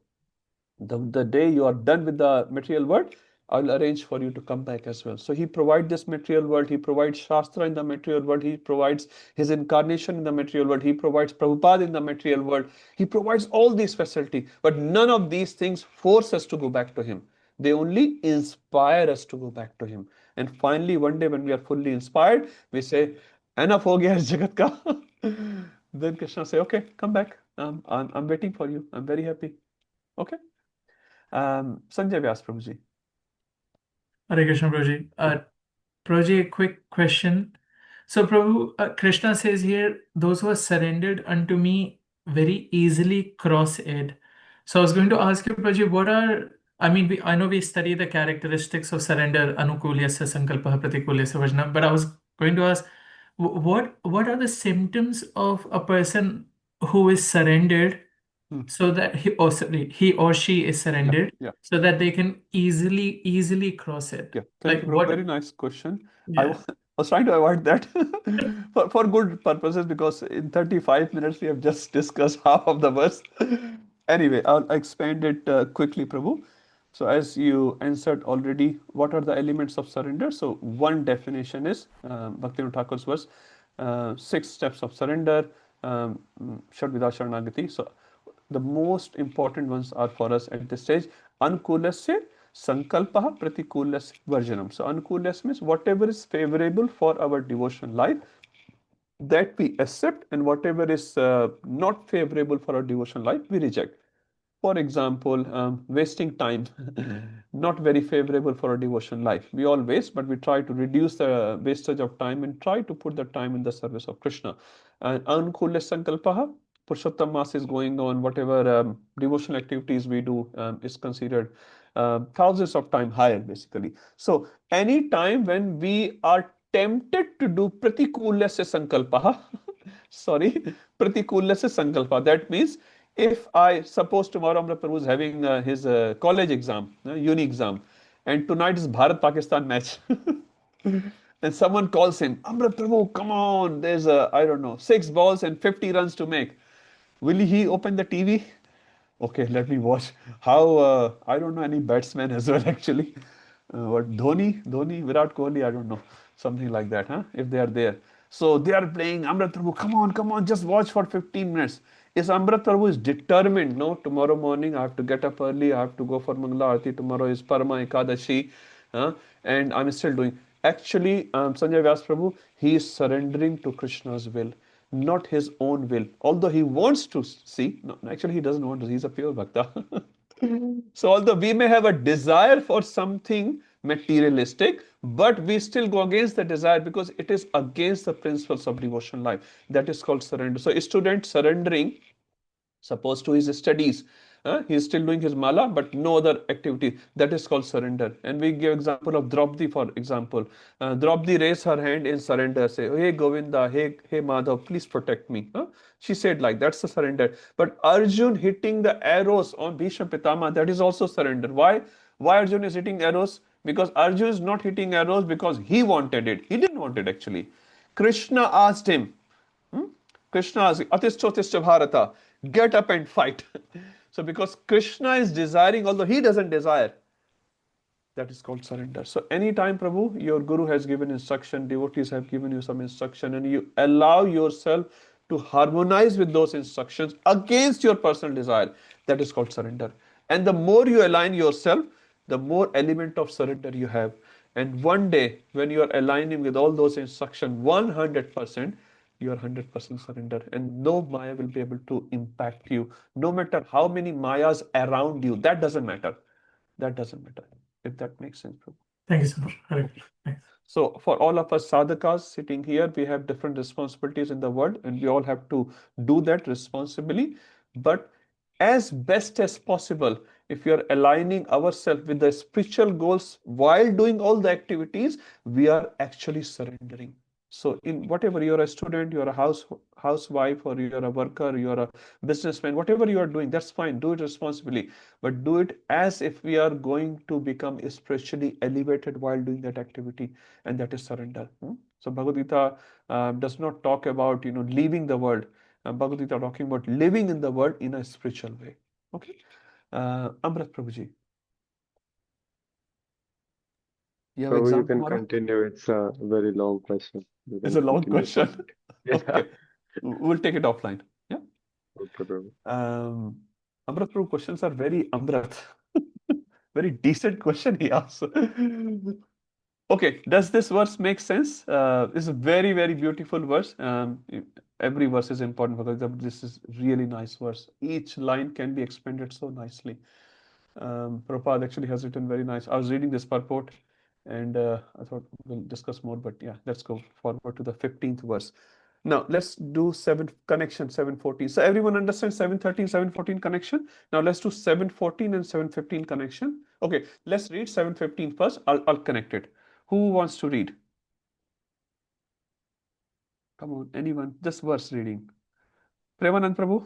The day you are done with the material world, I'll arrange for you to come back as well. So he provides this material world, he provides Shastra in the material world, he provides his incarnation in the material world, he provides Prabhupada in the material world, he provides all these facilities. But none of these things force us to go back to him. They only inspire us to go back to him. And finally, one day when we are fully inspired, we say, enough ho gaya is jagat ka. Then Krishna say, okay, come back. I'm waiting for you. I'm very happy. Okay. Sanjay Vyas, Prabhuji. Hare Krishna, Prabhuji. Prabhuji, a quick question. So, Prabhu, Krishna says here, those who are surrendered unto me very easily cross it. So, I was going to ask you, Prabhuji, what are, I know we study the characteristics of surrender, anukulyasya sankalpa pratikulyasya vajna, but I was going to ask, what are the symptoms of a person who is surrendered so that he or she is surrendered so that they can easily cross it? Yeah, thank you, very nice question. I was trying to avoid that for good purposes, because in 35 minutes we have just discussed half of the verse. Anyway, I'll expand it quickly, Prabhu. So as you answered already, what are the elements of surrender? So one definition is Bhaktivinoda Thakur's verse, 6 steps of surrender, Shadvida Sharanagati. So the most important ones are for us at this stage. Anukulasya sankalpa pratikulasya varjanam. So anukulasya means whatever is favorable for our devotional life, that we accept, and whatever is not favorable for our devotional life, we reject. For example, wasting time, not very favorable for our devotion life. We all waste, but we try to reduce the wastage of time and try to put the time in the service of Krishna. And Anukuля Sankalpaha, Purushottam Mass is going on, whatever devotional activities we do is considered thousands of times higher, basically. So any time when we are tempted to do Pratikulya se Sankalpaha, sorry, Pratikulya se Sankalpa, that means if I suppose tomorrow Amrit Prabhu is having his college exam, uni exam, and tonight is Bharat-Pakistan match. And someone calls him, Amrit Prabhu, come on, there's I don't know, 6 balls and 50 runs to make. Will he open the TV? Okay, let me watch. How, I don't know any batsmen as well, actually. What, Dhoni, Virat Kohli, I don't know. Something like that, huh? If they are there. So they are playing Amrit Prabhu, come on, just watch for 15 minutes. Is Amrit Prabhu is determined, no, tomorrow morning I have to get up early, I have to go for Mangala Aarti, tomorrow is Parama Ekadashi, and I'm still doing. Actually, Sanjay Vyas Prabhu, he is surrendering to Krishna's will, not his own will. Although he wants to see, no, actually he doesn't want to, he's a pure bhakta. So although we may have a desire for something materialistic, but we still go against the desire because it is against the principles of devotional life. That is called surrender. So a student surrendering, suppose to his studies, he is still doing his mala but no other activity, that is called surrender. And we give example of Draupadi, for example. Draupadi raised her hand in surrender, say, hey Govinda, hey Madhav, please protect me. She said like, that's the surrender. But Arjun hitting the arrows on Bhishma Pitama, that is also surrender. Why Arjun is hitting arrows? Because Arjun is not hitting arrows because he wanted it, he didn't want it actually. Krishna asked him, Krishna asks, Atishta Bharata, get up and fight. So because Krishna is desiring, although he doesn't desire, that is called surrender. So anytime, Prabhu, your Guru has given instruction, devotees have given you some instruction, and you allow yourself to harmonize with those instructions against your personal desire, that is called surrender. And the more you align yourself, the more element of surrender you have. And one day, when you are aligning with all those instructions 100%, you are 100% surrender, and no Maya will be able to impact you. No matter how many Mayas around you, that doesn't matter. That doesn't matter. If that makes sense, Prabhu. Thank you so much. Hare Krishna. Thanks. So for all of us sadhakas sitting here, we have different responsibilities in the world, and we all have to do that responsibly. But as best as possible, if we are aligning ourselves with the spiritual goals while doing all the activities, we are actually surrendering. So in whatever, you're a student, you're a housewife, or you're a worker, you're a businessman, whatever you are doing, that's fine. Do it responsibly, but do it as if we are going to become spiritually elevated while doing that activity, and that is surrender. So Bhagavad Gita does not talk about leaving the world. Bhagavad Gita talking about living in the world in a spiritual way. Okay, Amrit Prabhuji. You have So you exam can tomorrow? continue. It's a very long question. You It's can a long continue question. from it. Yeah. Okay, we'll take it offline. Yeah. Okay, Prabhu. Amrit Prabhu, questions are very Amrit. Very decent question he asked. Okay, does this verse make sense? It's a very, very beautiful verse. Every verse is important because this is really nice verse. Each line can be expanded so nicely. Prabhupada actually has written very nice. I was reading this purport, and I thought we'll discuss more, but yeah, let's go forward to the 15th verse. Now let's do 714. So everyone understands 713, 714 connection. Now let's do 714 and 715 connection. Okay, let's read 715 first. I'll connect it. Who wants to read? Come on, anyone? Just verse reading. Premanand Prabhu,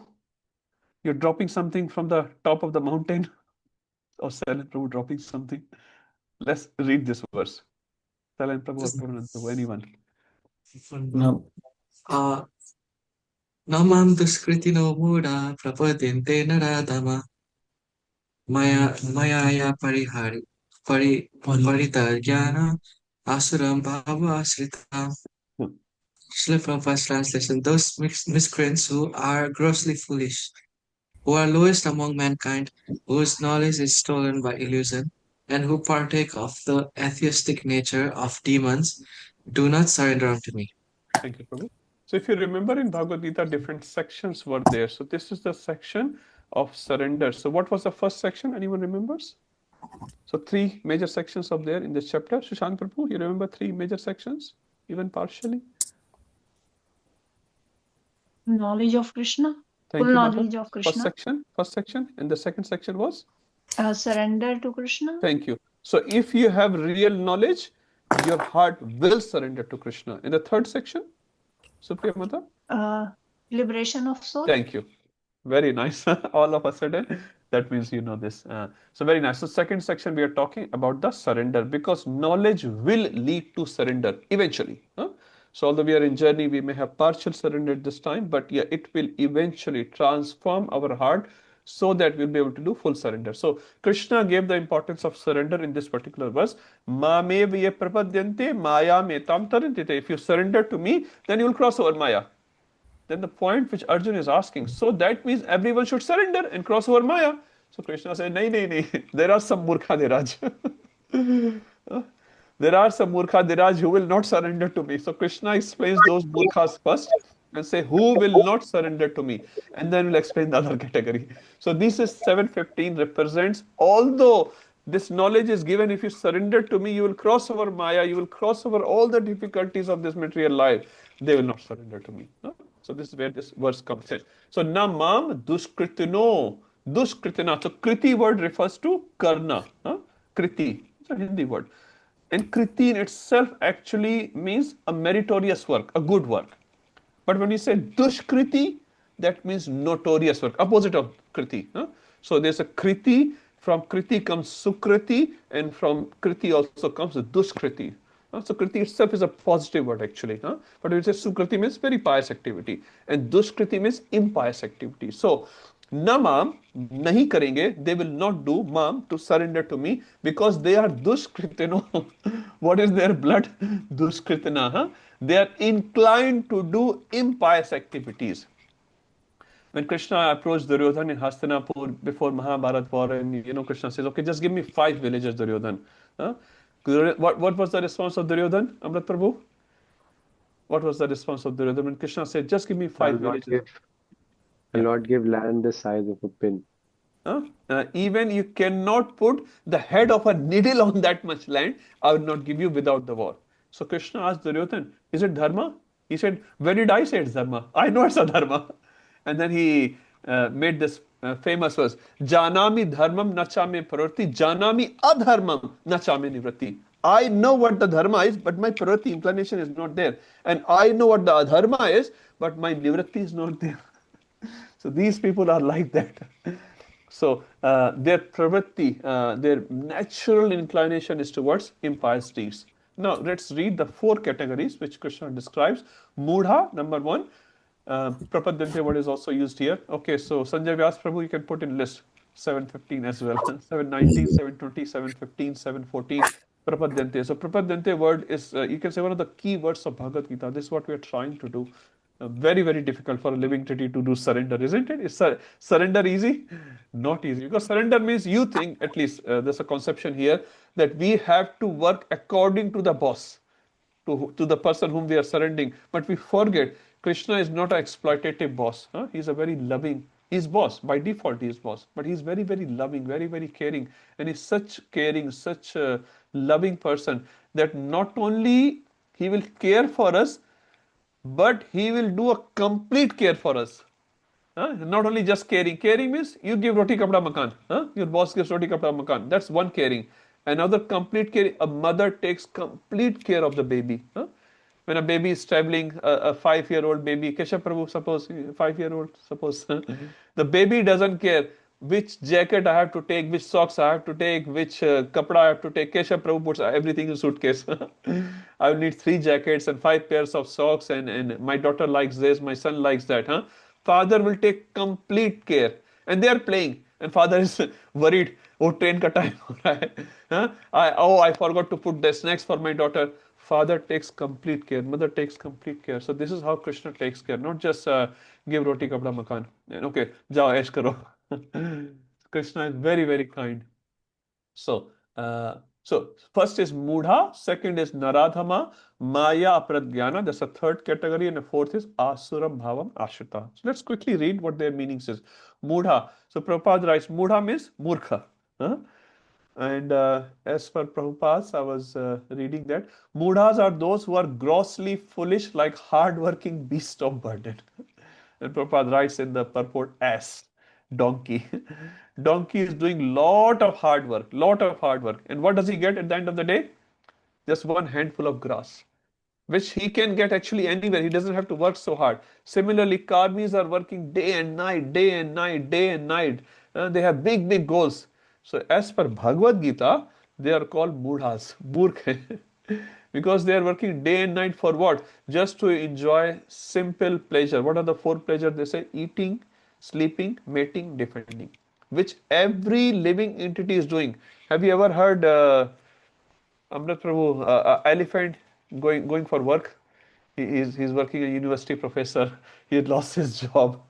you're dropping something from the top of the mountain, or Silent Prabhu dropping something. Let's read this verse. Silent Prabhu or Premanand Prabhu, anyone? No. Namam duskriti mura prapadinte naradama Maya paritaryana asuram bhava asrita. Slip from first translation. Those miscreants who are grossly foolish, who are lowest among mankind, whose knowledge is stolen by illusion, and who partake of the atheistic nature of demons, do not surrender unto me. Thank you, Prabhu. So if you remember in Bhagavad Gita, different sections were there. So this is the section of surrender. So what was the first section? Anyone remembers? So 3 major sections of there in this chapter. Shashank Prabhu, you remember 3 major sections, even partially? Knowledge of Krishna. Thank Full you, knowledge Mother. of Krishna. First section, and the second section was? Surrender to Krishna. Thank you. So if you have real knowledge, your heart will surrender to Krishna. In the third section, Supriya Mother? Liberation of soul. Thank you. Very nice. All of a sudden, that means you know this. So very nice. So second section, we are talking about the surrender because knowledge will lead to surrender eventually. So although we are in journey, we may have partial surrender this time, but yeah, it will eventually transform our heart so that we'll be able to do full surrender. So Krishna gave the importance of surrender in this particular verse. Ma me vye prapadyante maya me tam tarantite. If you surrender to me, then you will cross over Maya. Then the point which Arjun is asking, so that means everyone should surrender and cross over Maya. So Krishna said, nahi, nahi, nahi. There are some Murkha Diraj. There are some Murkha Diraj who will not surrender to me. So Krishna explains those Murkhas first and say, who will not surrender to me? And then we'll explain the other category. So this is 715 represents, although this knowledge is given, if you surrender to me, you will cross over Maya, you will cross over all the difficulties of this material life. They will not surrender to me. So this is where this verse comes in. So namam duskritino. Duskritina. So kriti word refers to karna. Kriti. It's a Hindi word. And kriti in itself actually means a meritorious work, a good work. But when you say dushkriti, that means notorious work, opposite of kriti. So there's a kriti, from kriti comes sukriti, and from kriti also comes dushkriti. So kriti itself is a positive word actually. But when you say sukriti means very pious activity, and dushkriti means impious activity. So namam, nahi karenge, they will not do mam to surrender to me because they are dushkritino. What is their blood? Dushkritina. They are inclined to do impious activities. When Krishna approached Duryodhan in Hastinapur before Mahabharat war, and Krishna says, okay, just give me 5 villagers, Duryodhan. What was the response of Duryodhan, Amrit Prabhu? What was the response of Duryodhan when Krishna said, just give me 5 villagers? I'll not give land the size of a pin. Even you cannot put the head of a needle on that much land, I will not give you without the war. So Krishna asked Duryodhan, is it dharma? He said, when did I say it's dharma? I know it's a dharma. And then he made this famous verse, Janami dharmam nachame paroti, janami adharmam nachame nivratti. I know what the dharma is, but my paroti inclination is not there. And I know what the adharma is, but my nivratti is not there. So these people are like that. So their pravritti, their natural inclination is towards impious deeds. Now let's read the 4 categories which Krishna describes. Mudha, number 1. Prapadyante word is also used here. Okay, so Sanjay Vyas Prabhu, you can put in list 715 as well. 719, 720, 715, 714. Prapadyante. So Prapadyante word is, you can say, one of the key words of Bhagavad Gita. This is what we are trying to do. Very, very difficult for a living entity to do surrender, isn't it? Is surrender easy? Not easy. Because surrender means you think, at least there's a conception here, that we have to work according to the boss, to the person whom we are surrendering. But we forget, Krishna is not an exploitative boss. He's a very loving, he's boss. By default, he is boss. But he's very, very loving, very, very caring. And he's such caring, such a loving person that not only he will care for us, but he will do a complete care for us. Not only just caring. Caring means you give roti kapda makan. Your boss gives roti kapda makan. That's one caring. Another complete care. A mother takes complete care of the baby. When a baby is traveling, a 5-year-old baby, Keshav Prabhu, suppose 5-year-old, suppose the baby doesn't care which jacket I have to take, which socks I have to take, which kapda I have to take. Keshav Prabhu puts everything in suitcase. I will need 3 jackets and 5 pairs of socks, and my daughter likes this, my son likes that. Father will take complete care, and they are playing, and father is worried. Oh, train ka time ho raha hai. I forgot to put the snacks for my daughter. Father takes complete care, mother takes complete care. So this is how Krishna takes care, not just give roti kapda makan. And okay, jao aish karo. Krishna is very, very kind. So first is Mudha, second is Naradhama, Maya Apradhyana, that's a 3rd category, and the 4th is Asuram Bhavam Ashrita. So let's quickly read what their meanings is. Mudha. So Prabhupada writes, Mudha means Murkha. And as per Prabhupada, I was reading that Mudhas are those who are grossly foolish, like hard-working beasts of burden. And Prabhupada writes in the purport, ass, donkey. Donkey is doing lot of hard work. And what does he get at the end of the day? Just one handful of grass. which he can get actually anywhere. He doesn't have to work so hard. Similarly, karmis are working day and night, day and night, day and night. They have big, big goals. So as per Bhagavad Gita, they are called mudhas, murkh, because they are working day and night for what? Just to enjoy simple pleasure. What are the four pleasures? They say eating, sleeping, mating, defending, which every living entity is doing. Have you ever heard Amrit Prabhu, elephant going for work? He's working a university professor. He had lost his job.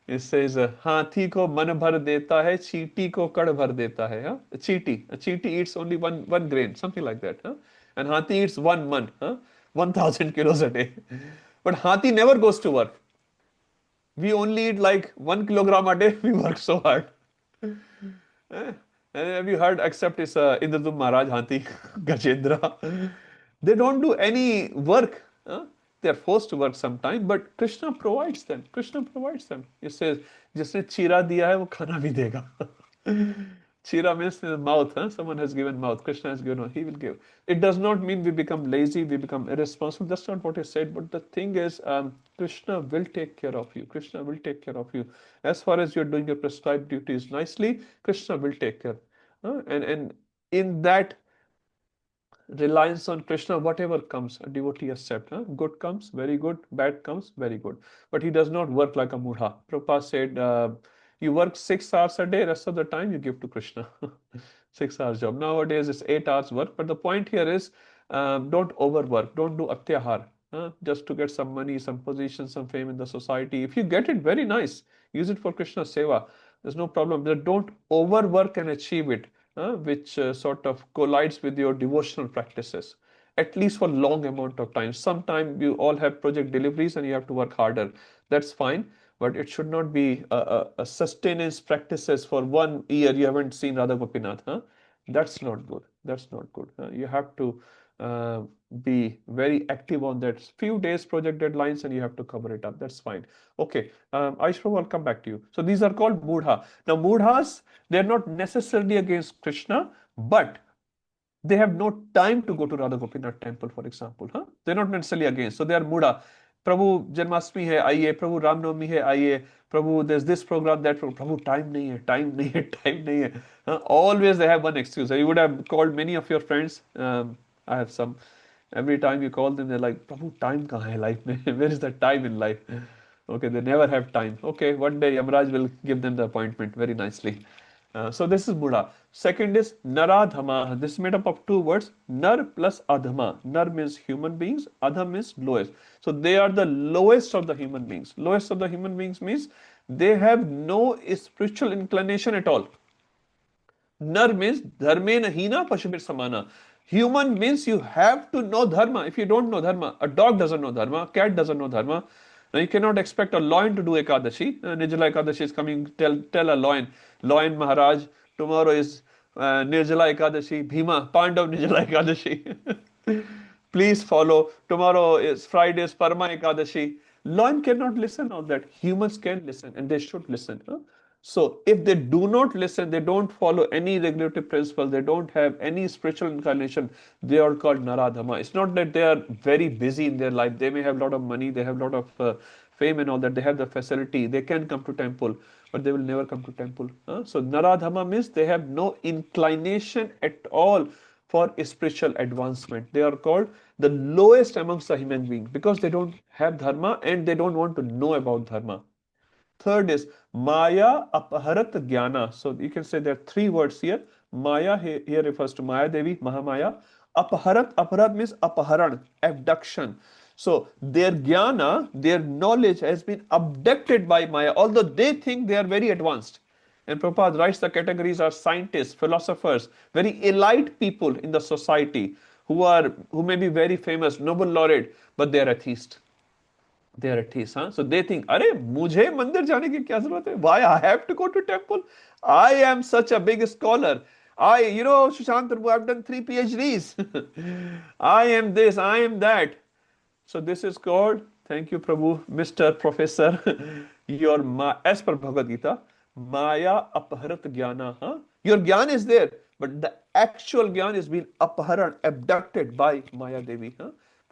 It says, हाथी को मन भर देता है, चींटी को कड़ भर देता है. Huh? A cheetah eats only one grain, something like that. Huh? And hathi eats 1 month, 1,000 kilos a day. But hathi never goes to work. We only eat like 1 kilogram a day. We work so hard. Eh? And have you heard, except it's Indradum Maharaj, Hathi, Gajendra, they don't do any work. They are forced to work sometime, but Krishna provides them. Krishna provides them. He says, जिसने चीरा दिया है वो खाना भी देगा. Chira means the mouth. Someone has given mouth. Krishna has given mouth. He will give. It does not mean we become lazy, we become irresponsible. That's not what he said. But the thing is, Krishna will take care of you. Krishna will take care of you. As far as you're doing your prescribed duties nicely, Krishna will take care. And in that reliance on Krishna, whatever comes, a devotee accept. Good comes, very good. Bad comes, very good. But he does not work like a mudha. Prabhupada said, you work 6 hours a day, rest of the time you give to Krishna. 6 hours job. Nowadays it's 8 hours work. But the point here is, don't overwork. Don't do atyahar. Just to get some money, some position, some fame in the society. If you get it, very nice. Use it for Krishna seva. There's no problem. But don't overwork and achieve it, which sort of collides with your devotional practices, at least for long amount of time. Sometime you all have project deliveries and you have to work harder. That's fine, but it should not be a sustenance practices for 1 year. You haven't seen Radha Gopinath. That's not good. That's not good. You have to be very active on that. Few days project deadlines and you have to cover it up. That's fine. Okay, Aishra, I'll come back to you. So these are called mudha. Now mudhas, they're not necessarily against Krishna, but they have no time to go to Radha Gopinath temple, for example. They're not necessarily against. So they are mudha. Prabhu Janmashtami hai, आइए. Prabhu Ramnavami hai, आइए. Prabhu, there's this program, that program. Prabhu, time nahi hai, time nahi hai, time nahi hai. Always they have one excuse. You would have called many of your friends. I have some. Every time you call them, they're like, Prabhu, time kahan hai life mein? Where is the time in life? Okay, they never have time. Okay, one day Yamraj will give them the appointment very nicely. So this is Buddha. Second is Naradhama. This is made up of 2 words, Nar plus Adhama. Nar means human beings, Adham means lowest. So they are the lowest of the human beings. Lowest of the human beings means they have no spiritual inclination at all. Nar means dharmena hina pashubir samana. Human means you have to know dharma. If you don't know dharma, a dog doesn't know dharma, a cat doesn't know dharma. Now you cannot expect a lion to do Ekadashi. Nirjala Ekadashi is coming. Tell a lion Maharaj, tomorrow is Nirjala Ekadashi. Bhima, Pandav Nirjala Ekadashi. Please follow. Tomorrow is Friday, is Parama Ekadashi. Lion cannot listen all that. Humans can listen and they should listen. So if they do not listen, they don't follow any regulative principle, they don't have any spiritual inclination, they are called Naradhama. It's not that they are very busy in their life. They may have a lot of money, they have a lot of fame and all that. They have the facility, they can come to temple, but they will never come to temple. So Naradhama means they have no inclination at all for spiritual advancement. They are called the lowest amongst the human beings because they don't have dharma and they don't want to know about dharma. Third is Maya Apaharat Jnana. So you can say there are 3 words here. Maya here refers to Maya Devi, Mahamaya. Aparat means apaharan, abduction. So their jnana, their knowledge has been abducted by Maya, although they think they are very advanced. And Prabhupada writes the categories are scientists, philosophers, very elite people in the society who may be very famous, Nobel laureate, but they are atheists. They are atheists. So they think, अरे मुझे मंदिर जाने की क्या जरूरत है? Why I have to go to temple? I am such a big scholar. Sushant, I've done 3 PhDs. I am this, I am that. So this is called, thank you Prabhu, Mr. Professor, as per Bhagavad Gita, Maya Apaharat Jnana. Your Gyan is there, but the actual Gyan is being Apaharan, abducted by Maya Devi.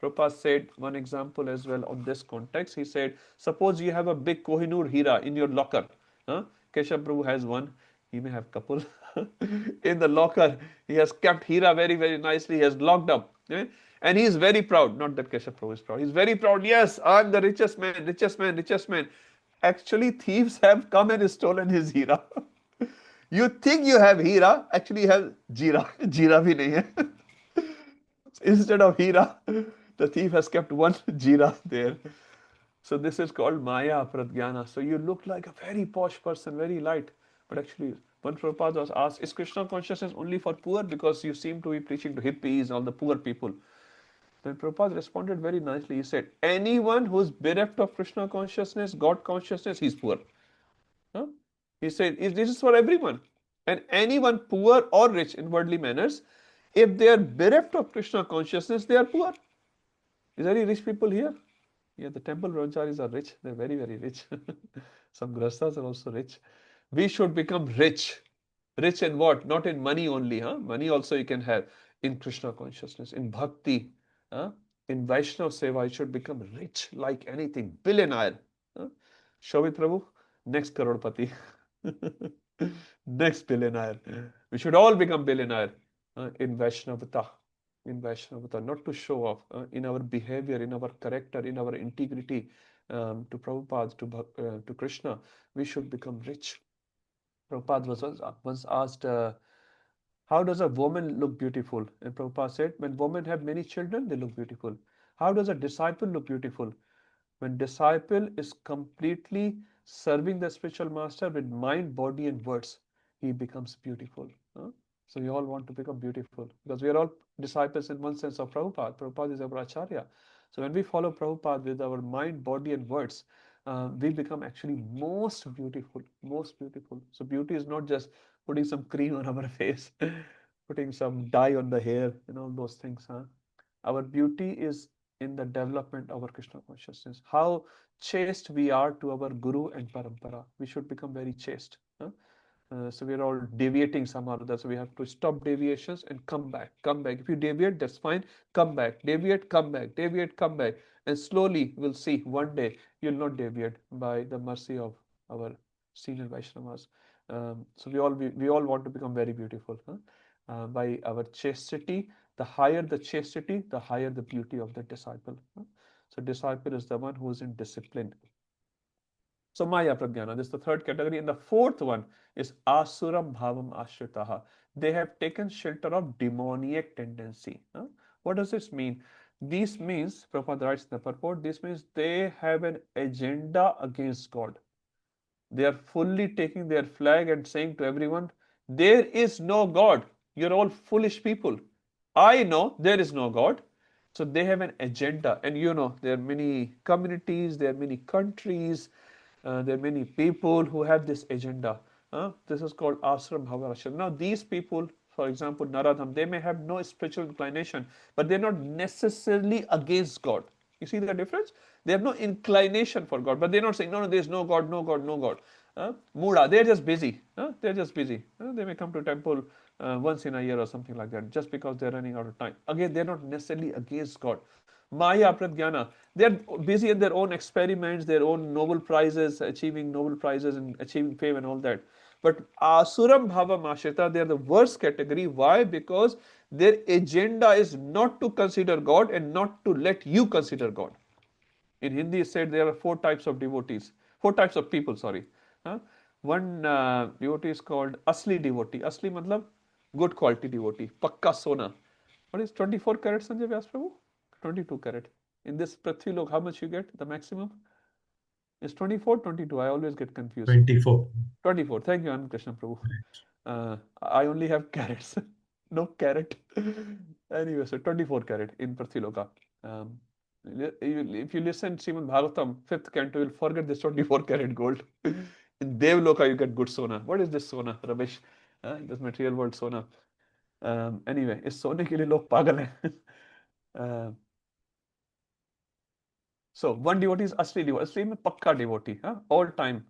Prabhupada said one example as well on this context. He said, suppose you have a big Kohinoor Hira in your locker. Huh? Keshav Prabhu has one. He may have couple. In the locker, he has kept Hira very, very nicely. He has locked up. And he is very proud. Not that Keshav Prabhu is proud. He's very proud. Yes, I'm the richest man, richest man, richest man. Actually, thieves have come and stolen his Hira. You think you have Hira, actually you have Jira. Jira bhi nahi hai. Instead of Hira, the thief has kept one Jira there. So this is called Maya Pratyana. So you look like a very posh person, very light. But actually, when Prabhupada was asked, is Krishna consciousness only for poor? Because you seem to be preaching to hippies, all the poor people. Then Prabhupada responded very nicely. He said, anyone who's bereft of Krishna consciousness, God consciousness, he's poor. Huh? He said, this is for everyone. And anyone poor or rich in worldly manners, if they are bereft of Krishna consciousness, they are poor. Is there any rich people here? Yeah, the temple brahmacharis are rich. They're very, very rich. Some grastas are also rich. We should become rich. Rich in what? Not in money only. Huh? Money also you can have. In Krishna consciousness, in bhakti, huh? In Vaishnava seva, you should become rich like anything. Billionaire. Huh? Shobit Prabhu, next Karodpati. Next billionaire. We should all become billionaire in Vaishnavata. In Vaishnavata, not to show off, in our behavior, in our character, in our integrity to Prabhupada, to Krishna, we should become rich. Prabhupada was once asked, how does a woman look beautiful? And Prabhupada said, when women have many children, they look beautiful. How does a disciple look beautiful? When disciple is completely serving the spiritual master with mind, body, and words, he becomes beautiful. Huh? So we all want to become beautiful because we are all disciples in one sense of Prabhupada. Prabhupada is our Acharya. So when we follow Prabhupada with our mind, body, and words, we become actually most beautiful, most beautiful. So beauty is not just putting some cream on our face, putting some dye on the hair, and all those things. Huh? Our beauty is in the development of our Krishna consciousness. How chaste we are to our Guru and Parampara. We should become very chaste. Huh? So we are all deviating somehow or other. So we have to stop deviations and come back. Come back. If you deviate, that's fine. Come back. Deviate, come back. Deviate, come back. And slowly we'll see one day you'll not deviate by the mercy of our senior Vaishnavas. So we all want to become very beautiful. Huh? By our chastity, the higher the chastity, the higher the beauty of the disciple. Huh? So disciple is the one who is in discipline. So Maya Pragyana, this is the third category. And the fourth one is Asuram Bhavam Ashritaha. They have taken shelter of demoniac tendency. Huh? What does this mean? This means, Prabhupada writes in the purport, this means they have an agenda against God. They are fully taking their flag and saying to everyone, there is no God. You're all foolish people. I know there is no God. So they have an agenda. And you know, there are many communities, there are many countries, there are many people who have this agenda. This is called Asram Bhavarasham. Now, these people, for example, Naradham, they may have no spiritual inclination, but they're not necessarily against God. You see the difference? They have no inclination for God, but they're not saying, no, no, there's no God, no God, no God. Muda, they're just busy. They're just busy. They may come to temple once in a year or something like that, just because they're running out of time. Again, they're not necessarily against God. Maya Pratyana, they're busy in their own experiments, their own Nobel Prizes, achieving Nobel Prizes and achieving fame and all that. But Asuram Bhava Mashrita, they're the worst category. Why? Because their agenda is not to consider God and not to let you consider God. In Hindi, it said there are four types of devotees, four types of people, sorry. One devotee is called Asli devotee. Asli matlab good quality devotee, Pakka Sona. What is 24 carat, Sanjay Vyas Prabhu? 22 carat. In this Prithvi Lok, how much you get, the maximum? Is 24, 22? I always get confused. 24. 24. Thank you, Anand Krishna Prabhu. I only have carats. No carrot. Anyway, so 24 carat in Prithviloka. If you listen Srimad Bhagavatam, 5th canto, you'll forget this 24 carat gold. In Devloka, you get good sona. What is this sona, Ramesh? This material world sona. Anyway, इस सोने के लिए लोग पागल हैं. So one devotee is Asli devotee. Asli means pakka devotee. All time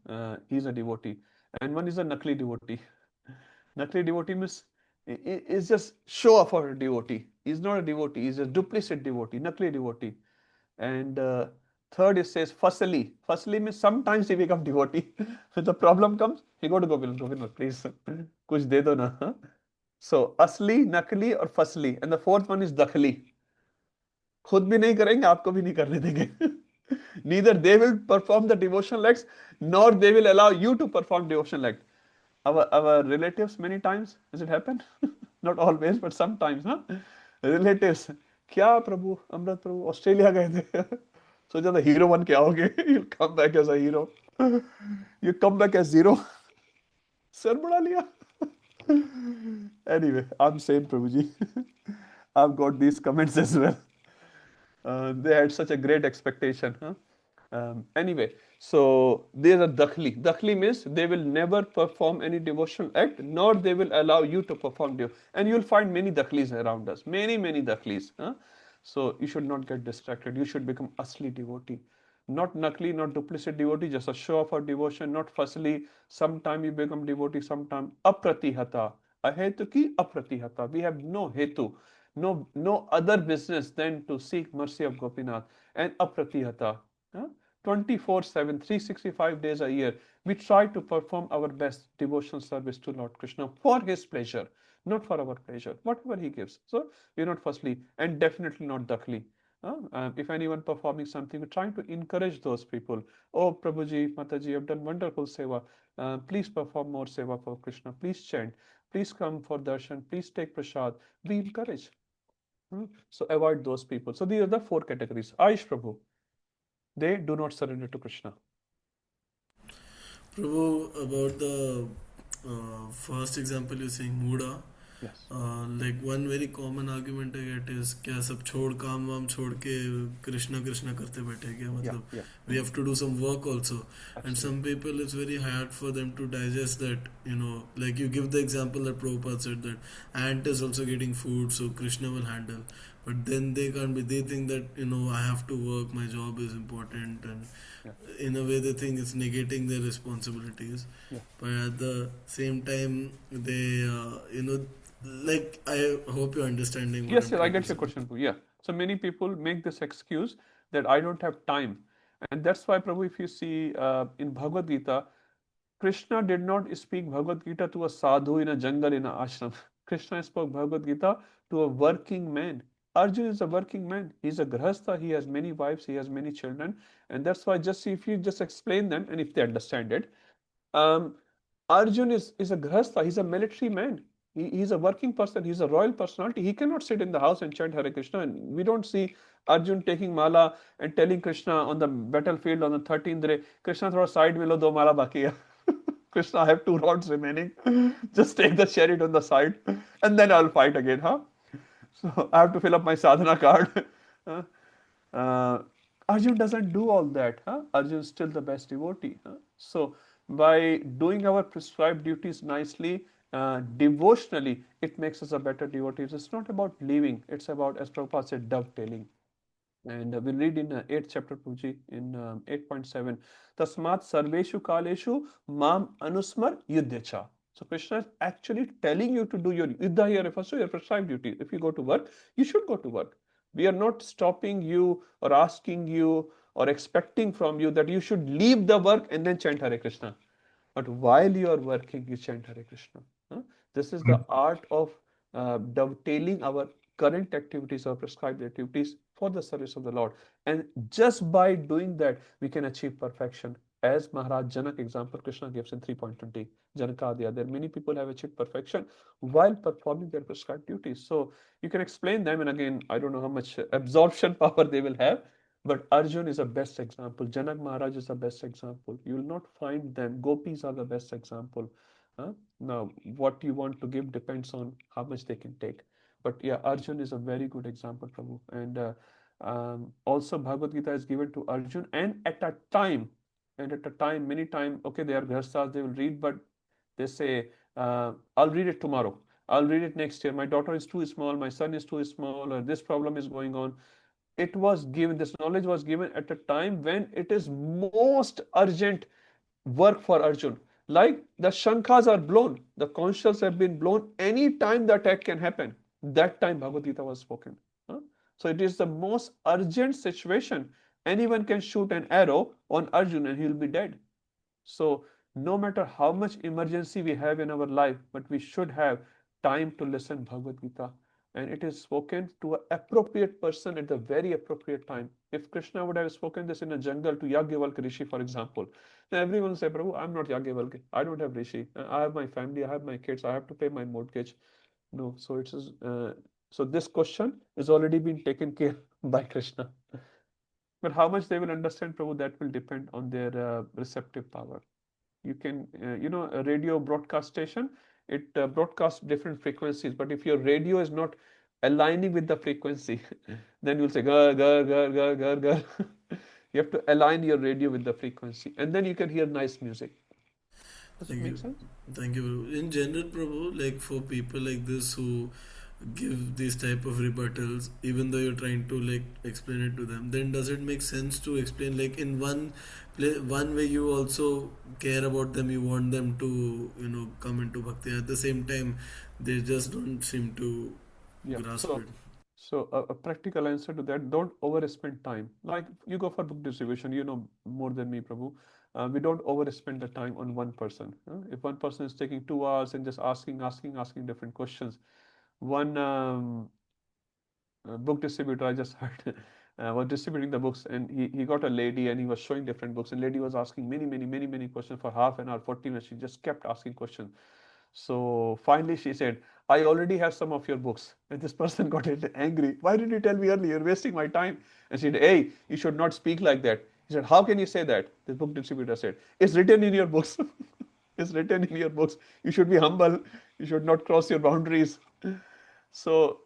he's a devotee. And one is a Nakli devotee. Nakli devotee means Is just show off for a devotee. He's not a devotee. He's a duplicate devotee, nakli devotee. And third, it says fasali. Fasali means sometimes he become devotee. When the problem comes, he go to Govind. Govind, please, kuch de do na. Huh? So asli, nakli, or fasli. And the fourth one is dakhli. खुद भी नहीं करेंगे, आपको भी नहीं करने देंगे. Neither they will perform the devotional acts, nor they will allow you to perform devotional act. Our relatives many times, does it happen? Not always, but sometimes, huh? Relatives, क्या प्रभु, अमृत प्रभु ऑस्ट्रेलिया गए थे. सोचा था हीरो बन के आओगे. You'll come back as a hero. You come back as zero. Sir बढ़ा लिया. Anyway, I'm saying Prabhuji. I've got these comments as well. They had such a great expectation. Huh? Anyway, so there's a dakhli. Dakhli means they will never perform any devotional act, nor they will allow you to perform. And you'll find many dakhlis around us. Many dakhlis. Huh? So you should not get distracted. You should become asli devotee. Not nakli, not duplicate devotee, just a show of our devotion, not fussily. Sometime you become devotee, sometime apratihata. Ahetuki apratihata. We have no hetu, no other business than to seek mercy of Gopinath and apratihata. 24/7, 365 days a year, we try to perform our best devotional service to Lord Krishna for his pleasure, not for our pleasure, whatever he gives. So we're not firstly, and definitely not dakhli. If anyone performing something, we're trying to encourage those people. Oh, Prabhuji, Mataji, you've done wonderful seva. Please perform more seva for Krishna. Please chant. Please come for darshan. Please take prasad. We encourage. So avoid those people. So these are the four categories. Aish Prabhu. They do not surrender to Krishna. Prabhu, about the first example you're saying, Muda. Yes. Like one very common argument I get is क्या सब छोड़ काम वाम छोड़ के कृष्णा कृष्णा करते बैठे क्या मतलब we have to do some work also. Absolutely. And some people it's very hard for them to digest that, you know, like you give the example that Prabhupada said that ant is also getting food, so Krishna will handle, but then they can't be, they think that, you know, I have to work, my job is important, and in a way they think it's negating their responsibilities, but at the same time they you know, like I hope you're understanding. Yes, I get your question. Yeah. So many people make this excuse that I don't have time. And that's why, Prabhu, if you see in Bhagavad Gita, Krishna did not speak Bhagavad Gita to a sadhu in a jungle, in an ashram. Krishna spoke Bhagavad Gita to a working man. Arjun is a working man. He's a grahastha. He has many wives. He has many children. And that's why just if you just explain them and if they understand it, Arjun is a grahastha. He's a military man. He's a working person. He's a royal personality. He cannot sit in the house and chant Hare Krishna. And we don't see Arjun taking mala and telling Krishna on the battlefield on the 13th day, Krishna, throw side mein lo, do mala baki hai. Krishna, I have 2 rounds remaining. Just take the chariot on the side and then I'll fight again, huh? So I have to fill up my sadhana card. Arjun doesn't do all that. Huh? Arjun is still the best devotee. Huh? So by doing our prescribed duties nicely, devotionally, it makes us a better devotee. It's not about leaving. It's about, as Prabhupada said, dovetailing. And we'll read in 8th chapter, Prabhuji, in 8.7. Tasmat sarveshu kaleshu mam anusmar yuddhacha. So Krishna is actually telling you to do your yuddha here refers to your prescribed duty. If you go to work, you should go to work. We are not stopping you or asking you or expecting from you that you should leave the work and then chant Hare Krishna. But while you are working, you chant Hare Krishna. This is the art of dovetailing our current activities or prescribed activities for the service of the Lord. And just by doing that, we can achieve perfection. As Maharaj Janak example Krishna gives in 3.20, Janakadya, there many people have achieved perfection while performing their prescribed duties. So you can explain them, and again, I don't know how much absorption power they will have, but Arjun is the best example. Janak Maharaj is the best example. You will not find them. Gopis are the best example. Now, what you want to give depends on how much they can take. But yeah, Arjun is a very good example, Prabhu. And also Bhagavad Gita is given to Arjun, and at a time, many times, okay, they are grahasthas, they will read, but they say, I'll read it tomorrow. I'll read it next year. My daughter is too small, my son is too small, or this problem is going on. It was given, this knowledge was given at a time when it is most urgent work for Arjun. Like the shankhas are blown, the conch shells have been blown, any time the attack can happen. That time Bhagavad Gita was spoken. So it is the most urgent situation. Anyone can shoot an arrow on Arjun and he'll be dead. So no matter how much emergency we have in our life, but we should have time to listen Bhagavad Gita. And it is spoken to an appropriate person at the very appropriate time. If Krishna would have spoken this in a jungle to Yagyavalkya Rishi, for example, then everyone will say, Prabhu, I'm not Yagyavalkya. I don't have Rishi. I have my family. I have my kids. I have to pay my mortgage. No, so it is. So this question is already been taken care by Krishna. But how much they will understand, Prabhu, that will depend on their receptive power. You can, a radio broadcast station, it broadcasts different frequencies. But if your radio is not aligning with the frequency, then you'll say, gar, gar, gar, gar, gar, gar. You have to align your radio with the frequency. And then you can hear nice music. Does it make sense? Thank you, Prabhu. In general, Prabhu, like for people like this who give these type of rebuttals, even though you're trying to like explain it to them, then does it make sense to explain like in one way you also care about them, you want them to come into bhakti, at the same time they just don't seem to grasp it. So a practical answer to that, don't overspend time. Like you go for book distribution, you know more than me, Prabhu. We don't overspend the time on one person. If one person is taking 2 hours and just asking different questions, one book distributor I just heard was distributing the books, and he got a lady and he was showing different books, and lady was asking many questions for half an hour, 40 minutes. She just kept asking questions. So finally she said, I already have some of your books. And this person got angry. Why didn't you tell me earlier? You're wasting my time. And she said, hey, you should not speak like that. He said, how can you say that? The book distributor said, it's written in your books. It's written in your books. You should be humble. You should not cross your boundaries. So,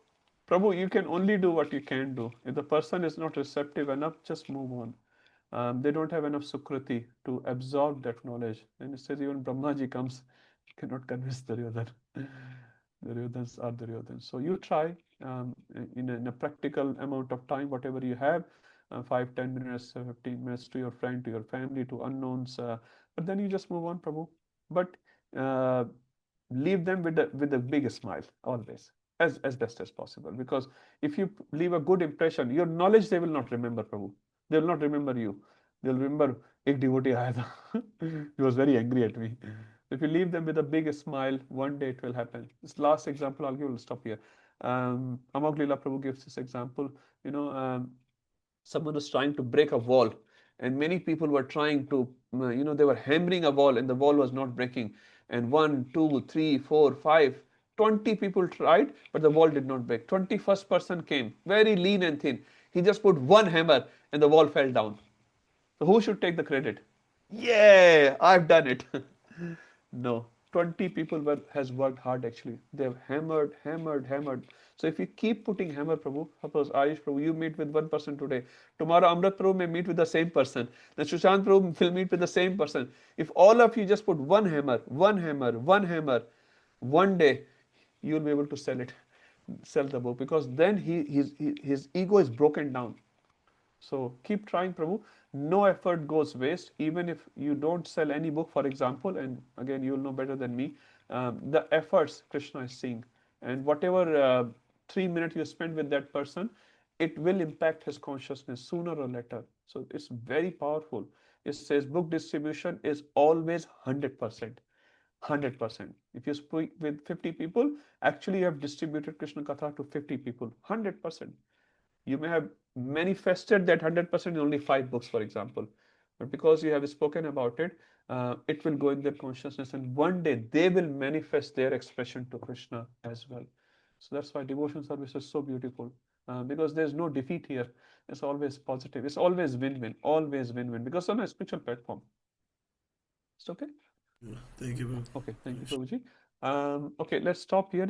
Prabhu, you can only do what you can do. If the person is not receptive enough, just move on. They don't have enough sukriti to absorb that knowledge. And it says even Brahmaji comes, cannot convince Duryodhan. Duryodhans are Duryodhans. So you try in a practical amount of time, whatever you have, 5, 10 minutes, 15 minutes to your friend, to your family, to unknowns. But then you just move on, Prabhu. But leave them with a big smile always, as best as possible. Because if you leave a good impression, your knowledge they will not remember, Prabhu. They will not remember you. They'll remember ek devotee aaya tha. He was very angry at me. If you leave them with a big smile, one day it will happen. This last example I'll give, will stop here. Amog Lila Prabhu gives this example. Someone was trying to break a wall, and many people were trying to, they were hammering a wall, and the wall was not breaking. And 1, 2, 3, 4, 5, 20 people tried, but the wall did not break. 21st person came, very lean and thin. He just put one hammer, and the wall fell down. So who should take the credit? Yeah, I've done it. No, 20 people has worked hard actually. They've hammered. So if you keep putting hammer, Prabhu, suppose Ayush Prabhu, you meet with one person today. Tomorrow Amrit Prabhu may meet with the same person. Then Sushant Prabhu will meet with the same person. If all of you just put one hammer, one day you will be able to sell the book, because then his ego is broken down. So keep trying, Prabhu. No effort goes waste. Even if you don't sell any book, for example, and again, you'll know better than me, the efforts Krishna is seeing. And whatever 3 minutes you spend with that person, it will impact his consciousness sooner or later. So it's very powerful. It says book distribution is always 100%. 100%. If you speak with 50 people, actually you have distributed Krishna Katha to 50 people. 100%. You may have manifested that 100% in only 5 books, for example. But because you have spoken about it, it will go in their consciousness, and one day they will manifest their expression to Krishna as well. So that's why devotion service is so beautiful, because there's no defeat here. It's always positive. It's always win-win. Always win-win, because on a spiritual platform. It's okay? Yeah, thank you, Prabhu. Okay, thank you, Prabhuji. Okay, let's stop here.